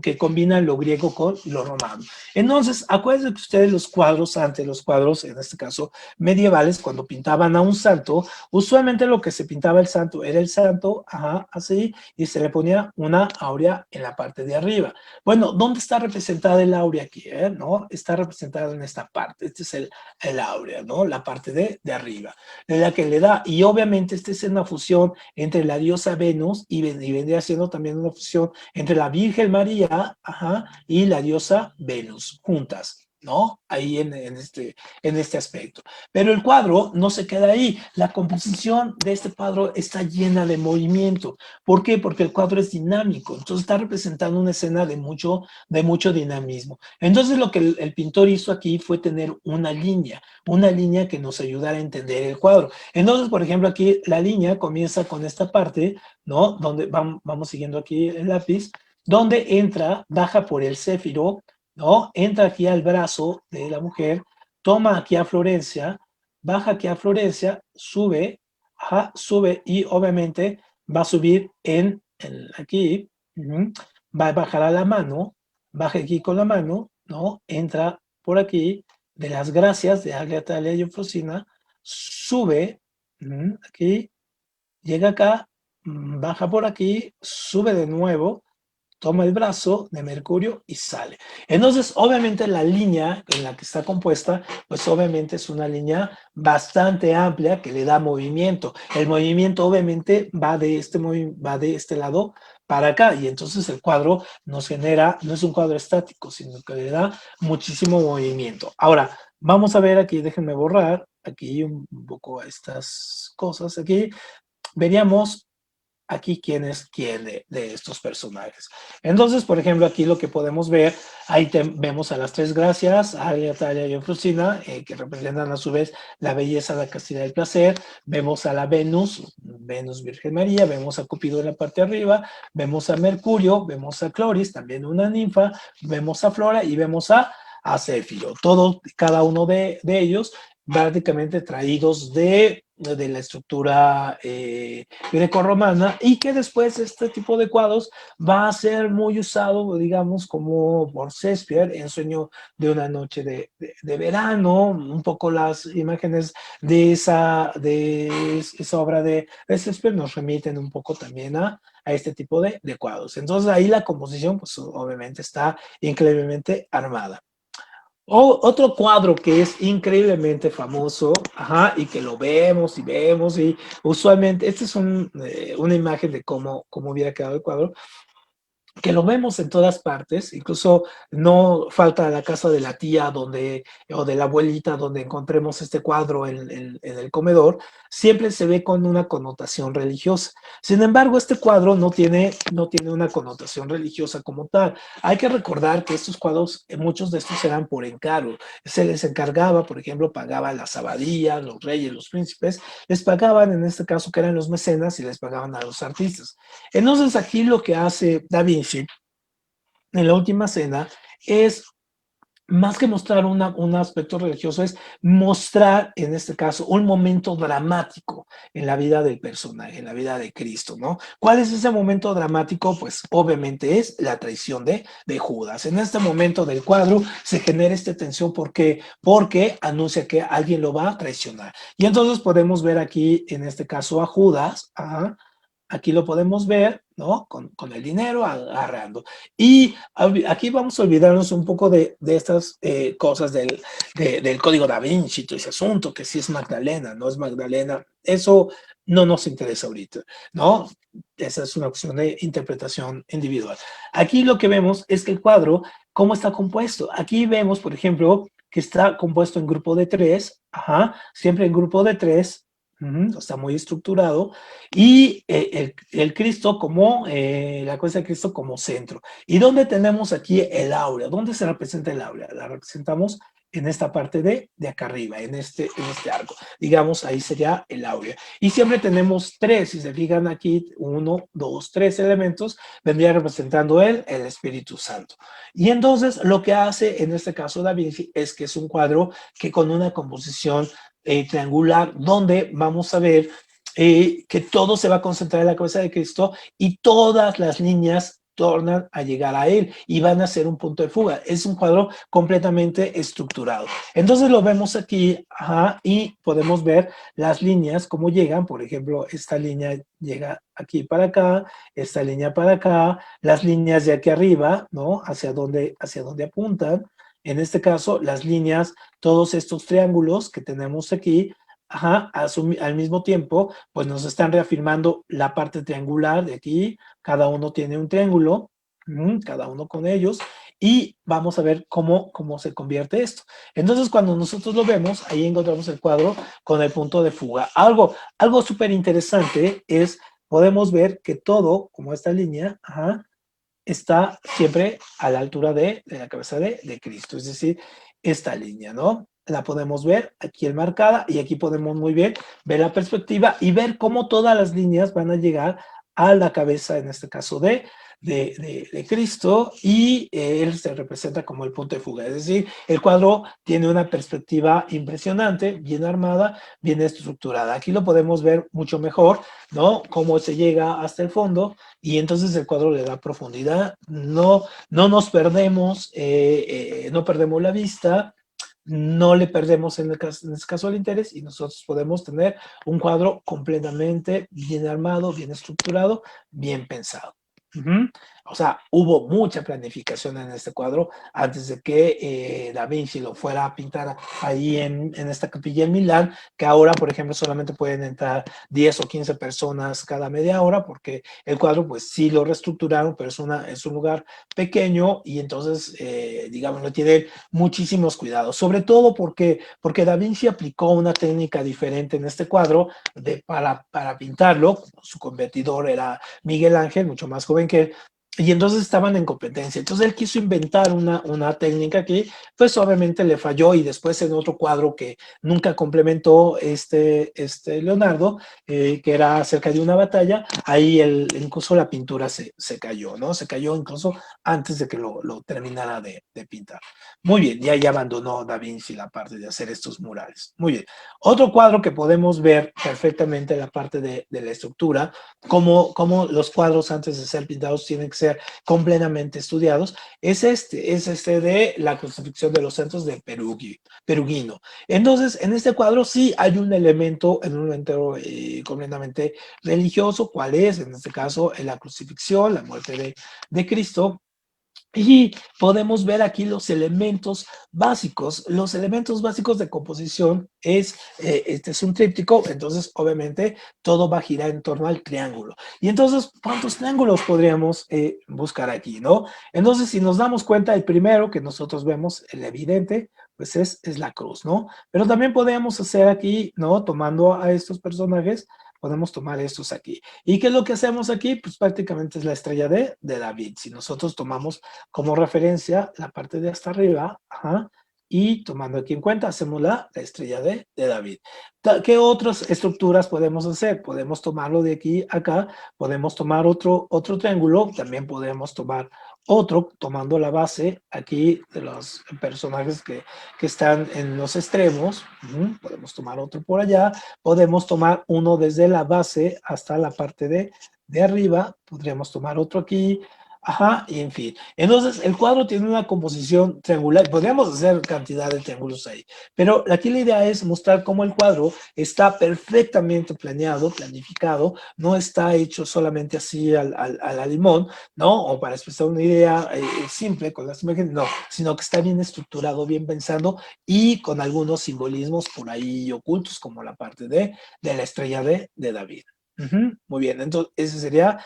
que combinan lo griego con lo romano? Entonces, acuérdense que ustedes los cuadros, antes los cuadros, en este caso medievales, cuando pintaban a un santo, usualmente lo que se pintaba el santo era el santo, ajá, así, y se le ponía una áurea en la parte de arriba. Bueno, ¿dónde está representada el áurea aquí? ¿No? Está representada en esta parte. Este es el áurea, ¿no? La parte de arriba, de la que le da. Y obviamente esta es una fusión entre la diosa Venus y vendría siendo también una fusión entre la Virgen María, ajá, y la diosa Venus, juntas, ¿no? Ahí en este aspecto. Pero el cuadro no se queda ahí. La composición de este cuadro está llena de movimiento. ¿Por qué? Porque el cuadro es dinámico. Entonces está representando una escena de mucho dinamismo. Entonces lo que el pintor hizo aquí fue tener una línea que nos ayudara a entender el cuadro. Entonces, por ejemplo, aquí la línea comienza con esta parte, ¿no? Donde vamos siguiendo aquí el lápiz, donde entra, baja por el céfiro, ¿no? Entra aquí al brazo de la mujer, toma aquí a Florencia, baja aquí a Florencia, sube, ajá, sube y obviamente va a subir aquí, va a bajar a la mano, baja aquí con la mano, ¿no? Entra por aquí, de las Gracias, de Agria, Talia y Eufrosina, sube, aquí, llega acá, baja por aquí, sube de nuevo, toma el brazo de Mercurio y sale. Entonces, obviamente la línea en la que está compuesta, pues obviamente es una línea bastante amplia que le da movimiento. El movimiento obviamente va de este lado para acá y entonces el cuadro nos genera, no es un cuadro estático, sino que le da muchísimo movimiento. Ahora, vamos a ver aquí, déjenme borrar aquí un poco estas cosas. Aquí veríamos aquí quién es quién de estos personajes. Entonces, por ejemplo, aquí lo que podemos ver, ahí vemos a las tres Gracias, Agria, Talia y Eufrosina, que representan a su vez la belleza, la castidad y el placer. Vemos a la Venus, Venus Virgen María, vemos a Cupido en la parte de arriba, vemos a Mercurio, vemos a Cloris, también una ninfa, vemos a Flora y vemos a Céfiro. Cada uno de ellos prácticamente traídos de la estructura grecorromana y que después este tipo de cuadros va a ser muy usado, digamos, como por Shakespeare en Sueño de una noche de verano, un poco las imágenes de esa obra de Shakespeare nos remiten un poco también a este tipo de cuadros. Entonces ahí la composición, pues obviamente está increíblemente armada. Otro cuadro que es increíblemente famoso, ajá, y que lo vemos y usualmente, esta es una imagen de cómo hubiera quedado el cuadro, que lo vemos en todas partes, incluso no falta la casa de la tía o de la abuelita donde encontremos este cuadro en el comedor, siempre se ve con una connotación religiosa. Sin embargo, este cuadro no tiene una connotación religiosa como tal. Hay que recordar que estos cuadros, muchos de estos eran por encargo. Se les encargaba, por ejemplo, pagaban las abadías, los reyes, los príncipes, les pagaban, en este caso que eran los mecenas, y les pagaban a los artistas. Entonces aquí lo que hace Da Vinci en la última cena es, más que mostrar un aspecto religioso, es mostrar, en este caso, un momento dramático en la vida del personaje, en la vida de Cristo, ¿no? ¿Cuál es ese momento dramático? Pues obviamente es la traición de Judas. En este momento del cuadro se genera esta tensión porque anuncia que alguien lo va a traicionar. Y entonces podemos ver aquí, en este caso, a Judas, aquí lo podemos ver, ¿no? Con el dinero agarrando. Y aquí vamos a olvidarnos un poco de estas cosas del código da Vinci, todo ese asunto, que si es Magdalena, no es Magdalena. Eso no nos interesa ahorita, ¿no? Esa es una opción de interpretación individual. Aquí lo que vemos es que el cuadro, ¿cómo está compuesto? Aquí vemos, por ejemplo, que está compuesto en grupo de tres, ajá, siempre en grupo de tres, está muy estructurado, y el Cristo como, la cabeza de Cristo como centro. ¿Y dónde tenemos aquí el áurea? ¿Dónde se representa el áurea? La representamos en esta parte de acá arriba, en este arco. Digamos, ahí sería el áurea. Y siempre tenemos tres, si se fijan aquí, uno, dos, tres elementos, vendría representando el Espíritu Santo. Y entonces lo que hace en este caso Da Vinci es que es un cuadro que con una composición triangular, donde vamos a ver que todo se va a concentrar en la cabeza de Cristo y todas las líneas tornan a llegar a él y van a ser un punto de fuga. Es un cuadro completamente estructurado. Entonces lo vemos aquí, ajá, y podemos ver las líneas, cómo llegan. Por ejemplo, esta línea llega aquí para acá, esta línea para acá, las líneas de aquí arriba, ¿no? Hacia dónde apuntan. En este caso, las líneas, todos estos triángulos que tenemos aquí, ajá, al mismo tiempo, pues nos están reafirmando la parte triangular de aquí, cada uno tiene un triángulo, cada uno con ellos, y vamos a ver cómo se convierte esto. Entonces, cuando nosotros lo vemos, ahí encontramos el cuadro con el punto de fuga. Algo súper interesante es, podemos ver que todo, como esta línea, ajá, está siempre a la altura de la cabeza de Cristo, es decir, esta línea, ¿no? La podemos ver aquí enmarcada y aquí podemos muy bien ver la perspectiva y ver cómo todas las líneas van a llegar a la cabeza, en este caso de Cristo, y él se representa como el punto de fuga. Es decir, el cuadro tiene una perspectiva impresionante, bien armada, bien estructurada. Aquí lo podemos ver mucho mejor, ¿no? Cómo se llega hasta el fondo y entonces el cuadro le da profundidad. No nos perdemos, no perdemos la vista, no le perdemos en este caso el interés y nosotros podemos tener un cuadro completamente bien armado, bien estructurado, bien pensado. O sea, hubo mucha planificación en este cuadro antes de que Da Vinci lo fuera a pintar ahí en esta capilla en Milán, que ahora, por ejemplo, solamente pueden entrar 10 o 15 personas cada media hora, porque el cuadro, pues sí lo reestructuraron, pero es un lugar pequeño y entonces, digamos, no tiene muchísimos cuidados, sobre todo porque Da Vinci aplicó una técnica diferente en este cuadro para pintarlo. Su competidor era Miguel Ángel, mucho más joven que él, y entonces estaban en competencia. Entonces él quiso inventar una técnica que pues obviamente le falló y después en otro cuadro que nunca complementó este Leonardo, que era acerca de una batalla, ahí incluso la pintura se cayó, ¿no? Se cayó incluso antes de que lo terminara de pintar. Muy bien, ya abandonó Da Vinci la parte de hacer estos murales. Muy bien. Otro cuadro que podemos ver perfectamente la parte de la estructura, como los cuadros antes de ser pintados tienen que ser completamente estudiados, es este de la construcción de los centros de Perugino. Entonces, en este cuadro sí hay un elemento completamente religioso. ¿Cuál es? En este caso, la crucifixión, la muerte de Cristo. Y podemos ver aquí los elementos básicos. Los elementos básicos de composición este es un tríptico, entonces obviamente todo va a girar en torno al triángulo. Y entonces, ¿cuántos triángulos podríamos buscar aquí, no? Entonces, si nos damos cuenta, el primero que nosotros vemos, el evidente, pues es la cruz, ¿no? Pero también podemos hacer aquí, ¿no? Tomando a estos personajes, podemos tomar estos aquí. ¿Y qué es lo que hacemos aquí? Pues prácticamente es la estrella de David. Si nosotros tomamos como referencia la parte de hasta arriba, ajá, y tomando aquí en cuenta, hacemos la estrella de David. ¿Qué otras estructuras podemos hacer? Podemos tomarlo de aquí a acá, podemos tomar otro triángulo, también podemos tomar otro, tomando la base aquí de los personajes que están en los extremos, podemos tomar otro por allá, podemos tomar uno desde la base hasta la parte de arriba, podríamos tomar otro aquí, Ajá, y en fin. Entonces, el cuadro tiene una composición triangular. Podríamos hacer cantidad de triángulos ahí, pero aquí la idea es mostrar cómo el cuadro está perfectamente planeado, planificado, no está hecho solamente así a la limón, ¿no? O para expresar una idea simple con las imágenes, no, sino que está bien estructurado, bien pensado y con algunos simbolismos por ahí ocultos, como la parte de la estrella de David. Ujú, muy bien, entonces ese sería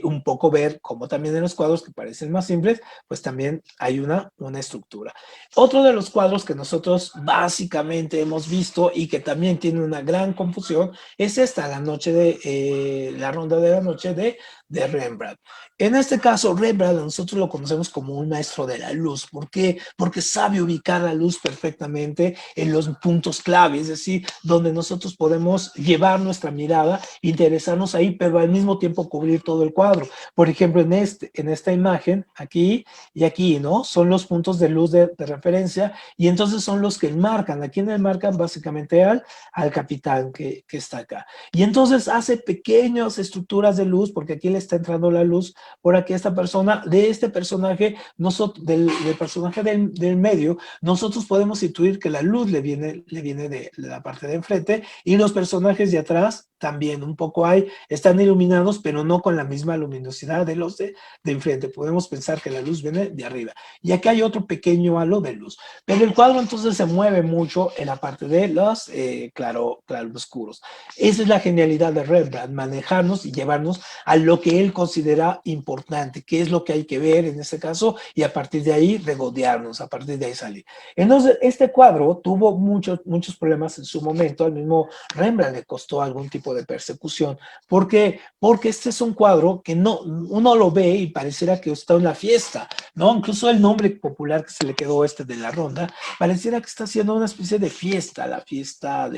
un poco ver cómo también en los cuadros que parecen más simples, pues también hay una estructura. Otro de los cuadros que nosotros básicamente hemos visto y que también tiene una gran confusión es esta, la noche la ronda de la noche de Rembrandt. En este caso, Rembrandt nosotros lo conocemos como un maestro de la luz. ¿Por qué? Porque sabe ubicar la luz perfectamente en los puntos clave, es decir, donde nosotros podemos llevar nuestra mirada, interesarnos ahí, pero al mismo tiempo cubrir todo el cuadro. Por ejemplo, en esta imagen, aquí y aquí, ¿no? Son los puntos de luz de referencia y entonces son los que marcan. Aquí marcan básicamente al capitán que está acá. Y entonces hace pequeñas estructuras de luz, porque aquí le está entrando la luz por aquí a esta persona, de este personaje, del personaje del medio, nosotros podemos intuir que la luz le viene de la parte de enfrente y los personajes de atrás también un poco están iluminados, pero no con la misma luminosidad de los de enfrente. Podemos pensar que la luz viene de arriba. Y aquí hay otro pequeño halo de luz. Pero el cuadro entonces se mueve mucho en la parte de los claroscuros. Esa es la genialidad de Rembrandt, manejarnos y llevarnos a lo que él considera importante, qué es lo que hay que ver en este caso, y a partir de ahí regodearnos, a partir de ahí salir. Entonces, este cuadro tuvo muchos problemas en su momento, al mismo Rembrandt le costó algún tipo de persecución. ¿Por qué? Porque este es un cuadro que uno lo ve y pareciera que está en una fiesta, ¿no? Incluso el nombre popular que se le quedó de la ronda, pareciera que está haciendo una especie de fiesta, la fiesta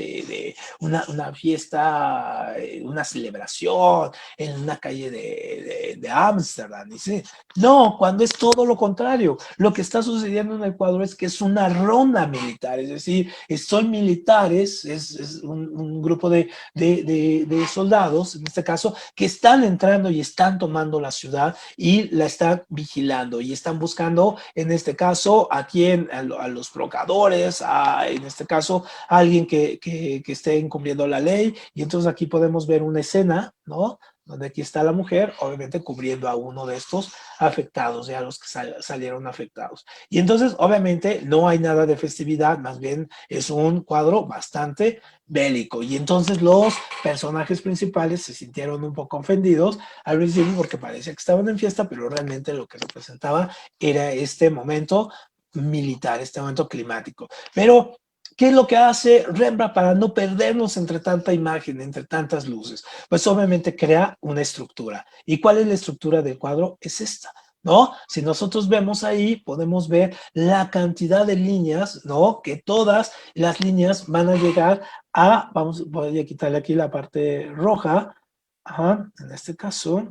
una fiesta, una celebración en una calle de Ámsterdam. No, cuando es todo lo contrario. Lo que está sucediendo en el cuadro es que es una ronda militar, es decir, son militares, es un grupo de soldados, en este caso, que están entrando y están tomando la ciudad y la están vigilando y están buscando, en este caso, a los provocadores, en este caso, a alguien que esté incumpliendo la ley. Y entonces aquí podemos ver una escena, ¿no? Donde aquí está la mujer, obviamente cubriendo a uno de estos afectados, ya los que salieron afectados. Y entonces, obviamente, no hay nada de festividad, más bien es un cuadro bastante bélico. Y entonces los personajes principales se sintieron un poco ofendidos al principio porque parecía que estaban en fiesta, pero realmente lo que representaba era este momento militar, este momento climático. Pero ¿qué es lo que hace Rembrandt para no perdernos entre tanta imagen, entre tantas luces? Pues obviamente crea una estructura. ¿Y cuál es la estructura del cuadro? Es esta, ¿no? Si nosotros vemos ahí, podemos ver la cantidad de líneas, ¿no? Que todas las líneas van a llegar voy a quitarle aquí la parte roja, ajá, en este caso,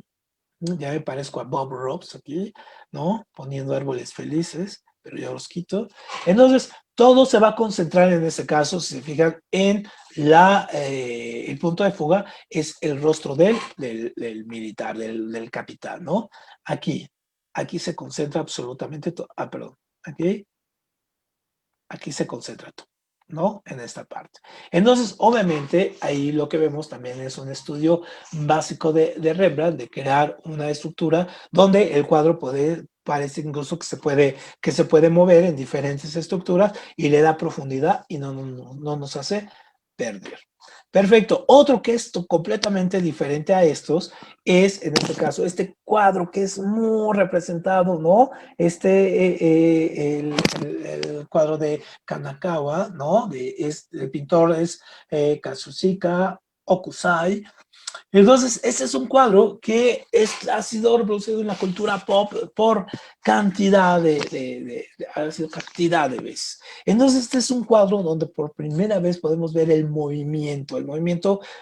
ya me parezco a Bob Ross aquí, ¿no? Poniendo árboles felices, pero ya los quito. Entonces, todo se va a concentrar en este caso, si se fijan, en el punto de fuga es el rostro del militar, del capitán, ¿no? Aquí se concentra absolutamente todo. Ah, perdón, aquí se concentra todo, ¿no? En esta parte. Entonces, obviamente, ahí lo que vemos también es un estudio básico de Rembrandt, de crear una estructura donde el cuadro parece incluso que se puede mover en diferentes estructuras y le da profundidad y no nos hace perder. Perfecto. Otro que es completamente diferente a estos es, en este caso, este cuadro que es muy representado, ¿no? El cuadro de Kanagawa, ¿no? El pintor es Kazushika Okusai. Entonces, este es un cuadro que ha sido reproducido en la cultura pop por ha sido cantidad de veces. Entonces, este es un cuadro donde por primera vez podemos ver el movimiento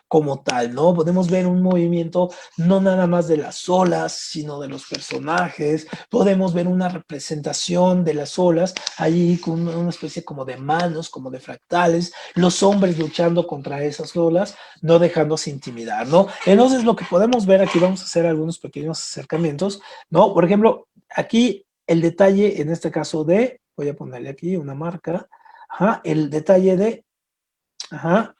como tal, ¿no? Podemos ver un movimiento no nada más de las olas, sino de los personajes. Podemos ver una representación de las olas allí con una especie como de manos, como de fractales, los hombres luchando contra esas olas, no dejándose intimidar, ¿no? Entonces, lo que podemos ver aquí, vamos a hacer algunos pequeños acercamientos, ¿no? Por ejemplo, aquí el detalle, en este caso voy a ponerle aquí una marca, ajá, el detalle de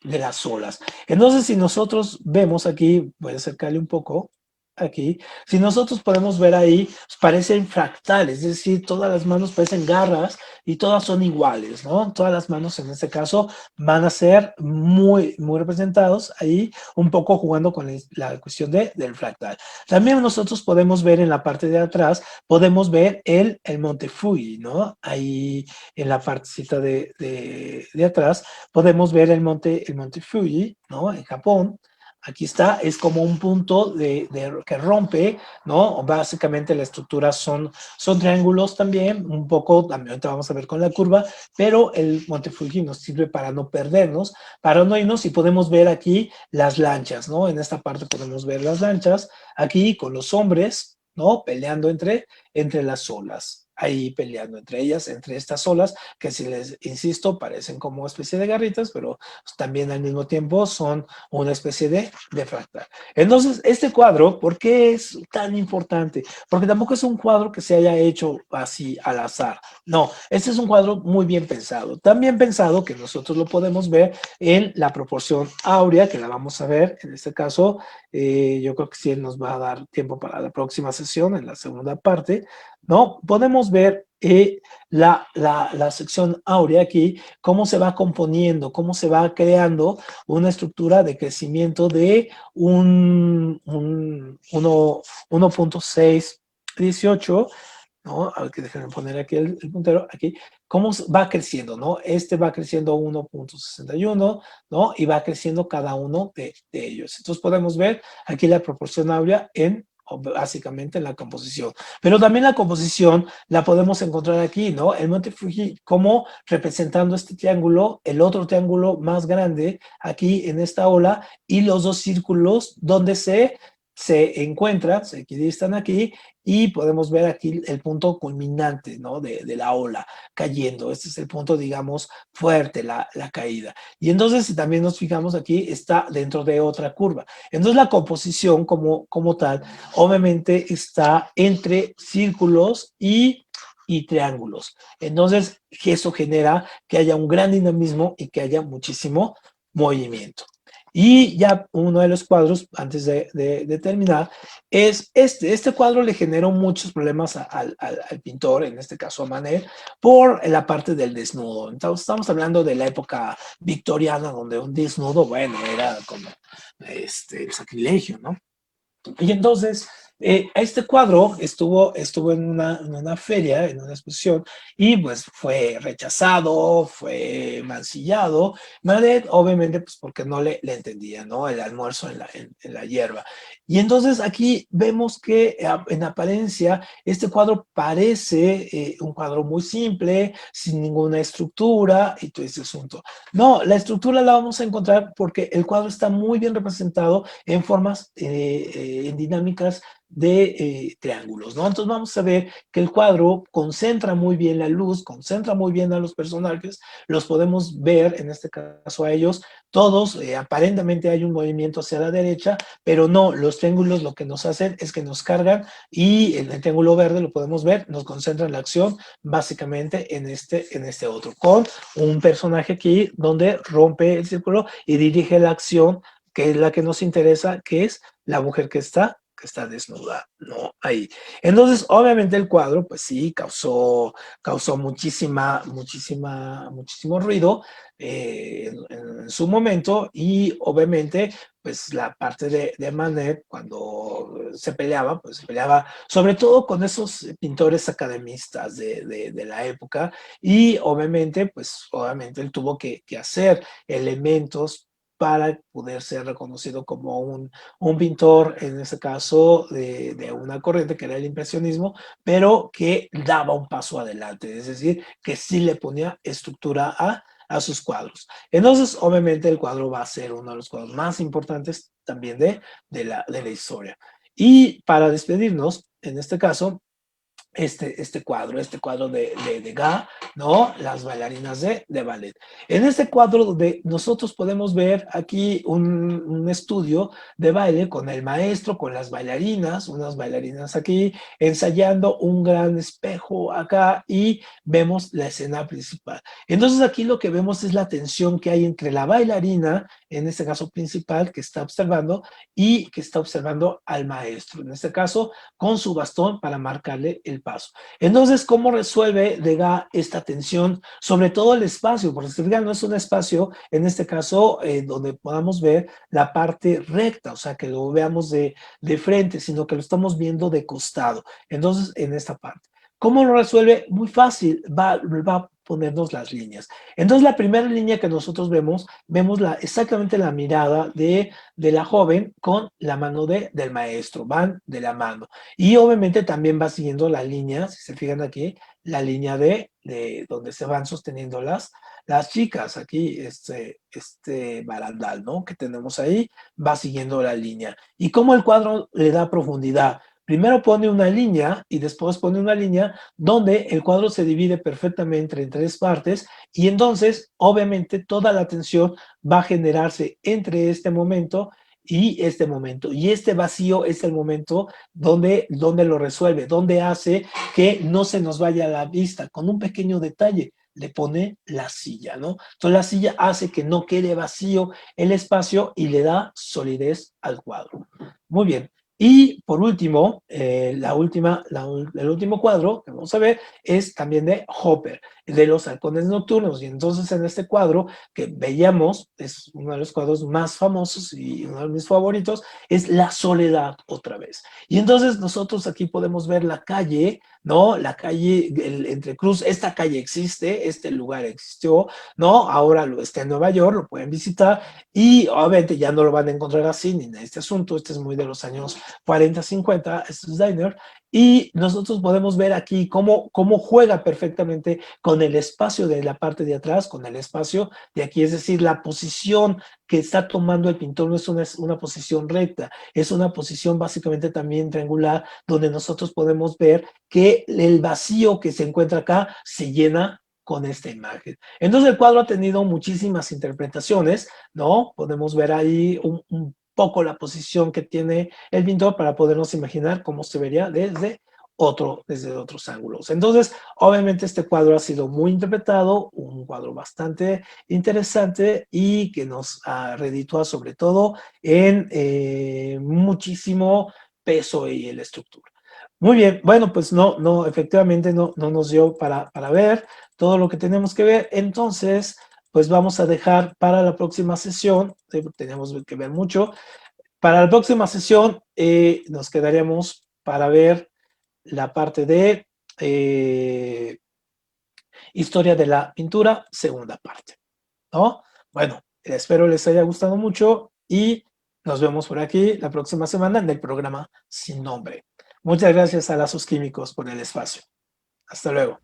las olas. Entonces, si nosotros vemos aquí, voy a acercarle un poco, aquí, si nosotros podemos ver ahí, pues, parecen fractales, es decir, todas las manos parecen garras y todas son iguales, ¿no? Todas las manos en este caso van a ser muy, muy representados ahí, un poco jugando con la cuestión del fractal. También nosotros podemos ver en la parte de atrás, podemos ver el Monte Fuji, ¿no? Ahí en la partecita de atrás, podemos ver el monte Fuji, ¿no? En Japón. Aquí está, es como un punto que rompe, ¿no? Básicamente la estructura son triángulos también, un poco, también ahorita vamos a ver con la curva, pero el Monte Fuji nos sirve para no perdernos, para no irnos, y podemos ver aquí las lanchas, ¿no? En esta parte podemos ver las lanchas, aquí con los hombres, ¿no? Peleando entre las olas, ahí peleando entre ellas, entre estas olas, que si les insisto, parecen como especie de garritas, pero también al mismo tiempo son una especie de fractal. Entonces, este cuadro, ¿por qué es tan importante? Porque tampoco es un cuadro que se haya hecho así al azar. No, este es un cuadro muy bien pensado. Tan bien pensado que nosotros lo podemos ver en la proporción áurea, que la vamos a ver en este caso. Yo creo que sí nos va a dar tiempo para la próxima sesión, en la segunda parte, ¿no? Podemos ver la sección áurea aquí, cómo se va componiendo, cómo se va creando una estructura de crecimiento de un 1.618, ¿no? A ver, que déjenme poner aquí el puntero, aquí, cómo va creciendo, ¿no? Este va creciendo 1.61, ¿no? Y va creciendo cada uno de ellos. Entonces podemos ver aquí la proporción áurea básicamente en la composición. Pero también la composición la podemos encontrar aquí, ¿no? El Monte Fuji como representando este triángulo, el otro triángulo más grande aquí en esta ola, y los dos círculos donde se encuentran, se equidistan aquí, y podemos ver aquí el punto culminante, ¿no? De la ola cayendo. Este es el punto, digamos, fuerte, la caída. Y entonces, si también nos fijamos aquí, está dentro de otra curva. Entonces, la composición como tal, obviamente está entre círculos y triángulos. Entonces, eso genera que haya un gran dinamismo y que haya muchísimo movimiento. Y ya uno de los cuadros, antes de terminar, es este cuadro le generó muchos problemas al pintor, en este caso a Manet, por la parte del desnudo. Entonces, estamos hablando de la época victoriana, donde un desnudo, bueno, era como el sacrilegio, ¿no? Y entonces, este cuadro estuvo en una feria, en una exposición, y pues fue rechazado, fue mancillado. Manet, obviamente, pues porque no le entendía, ¿no? El almuerzo en la hierba. Y entonces aquí vemos que en apariencia este cuadro parece un cuadro muy simple, sin ninguna estructura y todo ese asunto. No, la estructura la vamos a encontrar porque el cuadro está muy bien representado en formas, en dinámicas de triángulos, ¿no? Entonces vamos a ver que el cuadro concentra muy bien la luz, concentra muy bien a los personajes, los podemos ver, en este caso a ellos, todos, aparentemente hay un movimiento hacia la derecha, pero no, los triángulos lo que nos hacen es que nos cargan, y en el triángulo verde lo podemos ver, nos concentra la acción básicamente en este otro, con un personaje aquí donde rompe el círculo y dirige la acción, que es la que nos interesa, que es la mujer que está desnuda, ¿no? Ahí. Entonces, obviamente el cuadro, pues sí, causó muchísimo ruido en su momento, y obviamente, pues la parte de Manet, cuando pues se peleaba sobre todo con esos pintores academistas de la época, y obviamente, pues obviamente él tuvo que hacer elementos para poder ser reconocido como un pintor, en este caso, de una corriente que era el impresionismo, pero que daba un paso adelante, es decir, que sí le ponía estructura a sus cuadros. Entonces, obviamente, el cuadro va a ser uno de los cuadros más importantes también de la historia. Y para despedirnos, en este caso, este cuadro de Degas, ¿no? Las bailarinas de ballet. En este cuadro nosotros podemos ver aquí un estudio de baile con el maestro, con las bailarinas, unas bailarinas aquí, ensayando un gran espejo acá y vemos la escena principal. Entonces aquí lo que vemos es la tensión que hay entre la bailarina, en este caso principal, que está observando y que está observando al maestro. En este caso, con su bastón para marcarle el paso. Entonces, ¿cómo resuelve Degas esta tensión? Sobre todo el espacio, porque si no es un espacio, en este caso, donde podamos ver la parte recta, o sea, que lo veamos de frente, sino que lo estamos viendo de costado. Entonces, en esta parte. ¿Cómo lo resuelve? Muy fácil, va a ponernos las líneas. Entonces, la primera línea que nosotros vemos exactamente la mirada de la joven con la mano del maestro, van de la mano. Y obviamente también va siguiendo la línea, si se fijan aquí, la línea de donde se van sosteniendo las chicas. Aquí este barandal, ¿no? Que tenemos ahí, va siguiendo la línea. Y cómo el cuadro le da profundidad. Primero pone una línea y después pone una línea donde el cuadro se divide perfectamente en tres partes y entonces, obviamente, toda la tensión va a generarse entre este momento y este momento. Y este vacío es el momento donde lo resuelve, donde hace que no se nos vaya a la vista con un pequeño detalle. Le pone la silla, ¿no? Entonces la silla hace que no quede vacío el espacio y le da solidez al cuadro. Muy bien. Y por último, el último cuadro que vamos a ver es también de Hopper, de los halcones nocturnos. Y entonces en este cuadro que veíamos, es uno de los cuadros más famosos y uno de mis favoritos, es La soledad otra vez. Y entonces nosotros aquí podemos ver la calle, ¿no? La calle, entre Cruz, esta calle existe, este lugar existió, ¿no? Ahora lo está en Nueva York, lo pueden visitar y obviamente ya no lo van a encontrar así ni en este asunto, este es muy de los años 40, 50, este es Diner, y nosotros podemos ver aquí cómo juega perfectamente con el espacio de la parte de atrás, con el espacio de aquí, es decir, la posición que está tomando el pintor no es una posición recta, es una posición básicamente también triangular, donde nosotros podemos ver que el vacío que se encuentra acá se llena con esta imagen. Entonces el cuadro ha tenido muchísimas interpretaciones, ¿no? Podemos ver ahí un poco la posición que tiene el pintor para podernos imaginar cómo se vería desde otros ángulos. Entonces, obviamente este cuadro ha sido muy interpretado, un cuadro bastante interesante y que nos reditúa sobre todo en muchísimo peso y la estructura. Muy bien, bueno, pues efectivamente no nos dio para ver todo lo que tenemos que ver, entonces, pues vamos a dejar para la próxima sesión, tenemos que ver mucho, para la próxima sesión nos quedaríamos para ver la parte de historia de la pintura, segunda parte, ¿no? Bueno, espero les haya gustado mucho y nos vemos por aquí la próxima semana en el programa Sin Nombre. Muchas gracias a Lazos Químicos por el espacio. Hasta luego.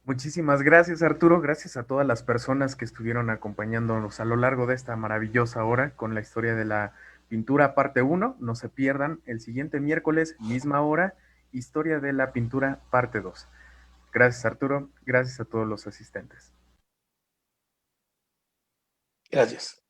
Muchísimas gracias, Arturo. Gracias a todas las personas que estuvieron acompañándonos a lo largo de esta maravillosa hora con la historia de la pintura parte uno. No se pierdan el siguiente miércoles, misma hora, historia de la pintura parte 2. Gracias, Arturo. Gracias a todos los asistentes. Gracias.